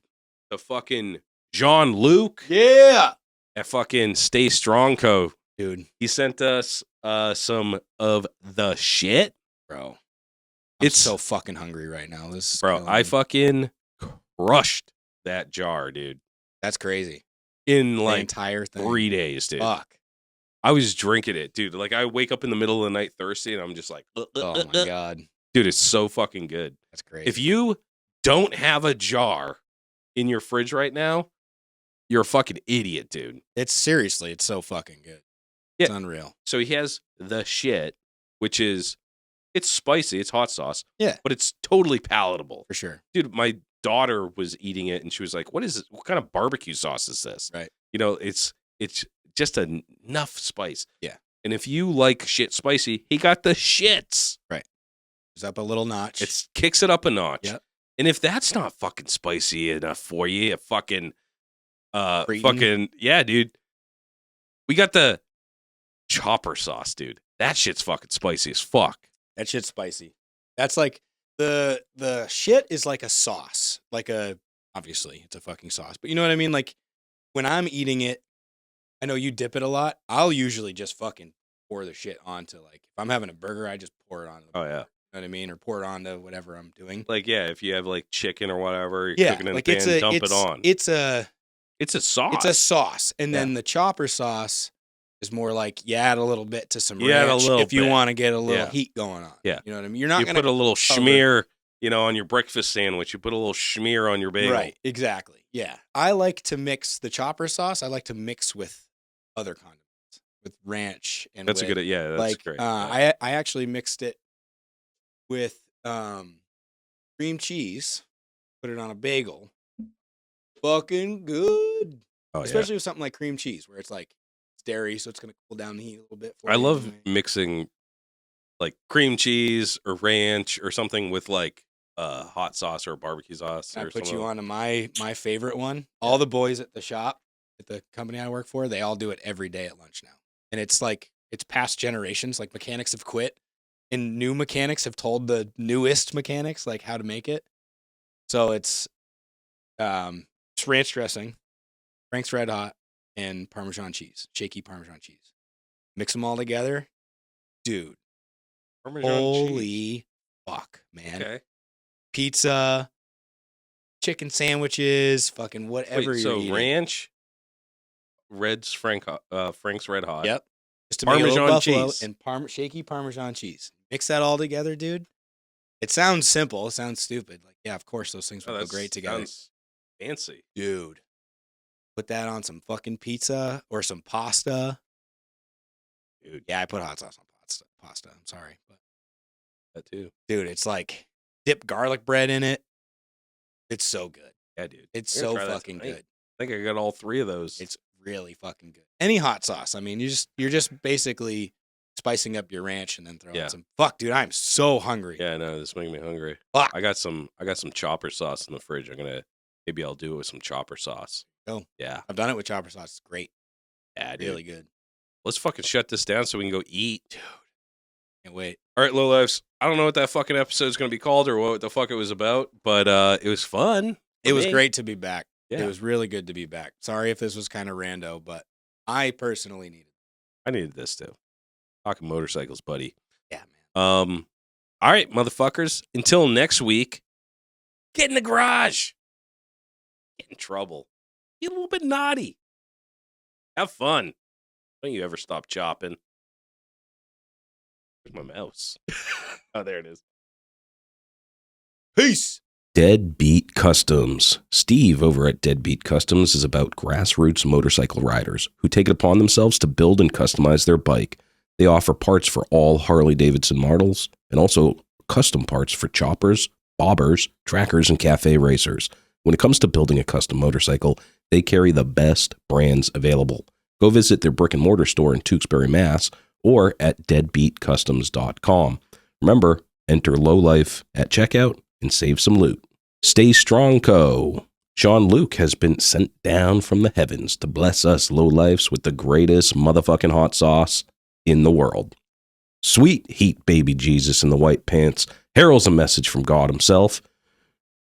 To fucking Jean-Luc
Yeah.
at fucking Stay Strong Co.
Dude,
He sent us some of the shit.
bro.
It's
so fucking hungry right now. This is
bro,
killing
I
me.
fucking crushed that jar, dude.
That's crazy.
In
The
like
entire thing.
3 days, dude.
Fuck.
I was drinking it, dude. Like I wake up in the middle of the night thirsty, and I'm just like,
Oh my god.
dude, it's so fucking good.
That's crazy.
If you don't have a jar in your fridge right now, you're a fucking idiot, dude.
It's seriously, it's so fucking good.
Yeah.
It's unreal.
So he has the shit, which is it's spicy, it's hot sauce.
Yeah.
But it's totally palatable.
For sure.
Dude, my daughter was eating it and she was like, "What is this? What kind of barbecue sauce is this?"
Right.
You know, it's just enough spice.
Yeah.
And if you like shit spicy, he got the shits.
It's up a little notch.
It kicks it up a notch.
Yep.
And if that's not fucking spicy enough for you, fucking
Cretin.
yeah, dude. We got the chopper sauce, dude. That shit's fucking spicy as fuck.
That shit's spicy. That's like the shit is like a sauce. Obviously it's a fucking sauce. But you know what I mean? Like when I'm eating it, I know you dip it a lot. I'll usually just fucking pour the shit onto like if I'm having a burger, I just pour it on the burger.
Oh yeah.
You know what I mean? Or pour it onto whatever I'm doing.
Like yeah, if you have like chicken or whatever, you're
Yeah,
cooking in
like
the pan, dump it on.
It's a
sauce.
It's a sauce. And
Yeah.
then the chopper sauce is more like you add a little bit to some
You add a
ranch
little
if you
bit.
want to get a little
Yeah.
heat going on.
Yeah.
You know what I mean? You're not
You
going to
put a little
cover-
schmear, on your breakfast sandwich. You put a little schmear on your bagel.
Right, exactly. Yeah. I like to mix the chopper sauce. I like to mix with other condiments, with ranch and
That's
with,
a good. Yeah, that's
like,
great. Yeah.
I actually mixed it with cream cheese, put it on a bagel. Fucking good.
Oh,
Especially with something like cream cheese, where it's like it's dairy, so it's gonna cool down the heat a little bit. For
I
you
love
anyway.
mixing like cream cheese or ranch or something with like hot sauce or barbecue sauce.
I
or
put
something.
you on to my favorite one. All the boys at the shop, at the company I work for, they all do it every day at lunch now, and it's like it's past generations. Like mechanics have quit, and new mechanics have told the newest mechanics like how to make it. So it's ranch dressing, Frank's Red Hot, and Parmesan cheese, shaky Parmesan cheese. Mix them all together, dude.
Parmesan
Holy
cheese.
fuck, man.
Okay.
Pizza, chicken sandwiches, fucking whatever
Wait,
you're
so
eating.
ranch, Frank's Red Hot.
Yep. Just to make a little
Parmesan
buffalo
cheese.
and shaky Parmesan cheese. Mix that all together, dude. It sounds simple. It sounds stupid. Like, yeah, of course those things
Oh,
would go
that
great together.
sounds fancy.
Dude. Put that on some fucking pizza or some pasta.
Dude,
Yeah, I put hot sauce on pasta. I'm sorry. But
that too.
dude, it's like dip garlic bread in it. It's so good.
Yeah, dude.
It's
I'm gonna
so
try that
fucking
tonight.
good.
I think I got all 3 of those.
It's really fucking good. Any hot sauce. I mean, you're just basically spicing up your ranch and then throwing
Yeah.
some. Fuck, dude, I'm so hungry.
Yeah, no, this making me hungry.
Fuck.
I got some chopper sauce in the fridge. Maybe I'll do it with some chopper sauce.
Oh.
Yeah.
I've done it with chopper sauce. It's great.
Yeah, dude.
Really good.
Let's fucking shut this down so we can go eat.
Dude. Can't wait.
All right, Lowlifes. I don't know what that fucking episode is going to be called or what the fuck it was about, but it was fun.
It was
me.
great to be back.
Yeah.
It was really good to be back. Sorry if this was kind of rando, but I personally needed it.
I needed this too. Talking motorcycles, buddy.
Yeah, man.
All right, motherfuckers. Until next week, get in the garage. Get in trouble. Be a little bit naughty. Have fun. Don't you ever stop chopping. Where's my mouse? Oh, there it is.
Peace.
Deadbeat Customs. Steve over at Deadbeat Customs is about grassroots motorcycle riders who take it upon themselves to build and customize their bike. They offer parts for all Harley-Davidson models and also custom parts for choppers, bobbers, trackers, and cafe racers. When it comes to building a custom motorcycle, they carry the best brands available. Go visit their brick and mortar store in Tewksbury, Mass, or at deadbeatcustoms.com. Remember, enter Lowlife at checkout and save some loot. Stay Strong Co. Sean Luke has been sent down from the heavens to bless us lowlifes with the greatest motherfucking hot sauce in the world. Sweet heat baby Jesus in the white pants heralds a message from God himself.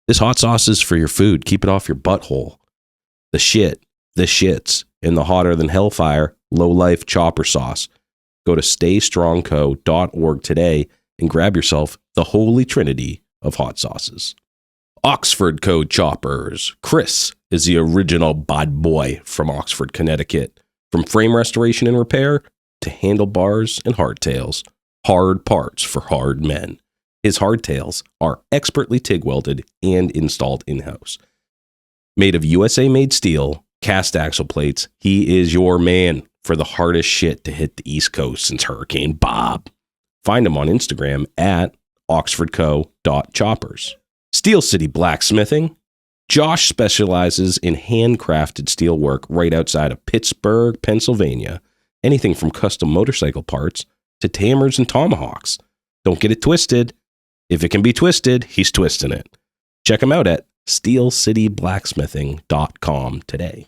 This hot sauce is for your food. Keep it off your butthole. The shits, and the hotter than hellfire Lowlife chopper sauce. Go to staystrongco.org today and grab yourself the holy trinity of hot sauces. Oxford Co. Choppers. Chris is the original bad boy from Oxford, Connecticut. From frame restoration and repair to handlebars and hardtails. Hard parts for hard men. His hardtails are expertly TIG welded and installed in-house. Made of USA-made steel, cast axle plates, he is your man for the hardest shit to hit the East Coast since Hurricane Bob. Find him on Instagram at oxfordco.choppers. Steel City Blacksmithing. Josh specializes in handcrafted steel work right outside of Pittsburgh, Pennsylvania. Anything from custom motorcycle parts to hammers and tomahawks. Don't get it twisted. If it can be twisted, he's twisting it. Check him out at steelcityblacksmithing.com today.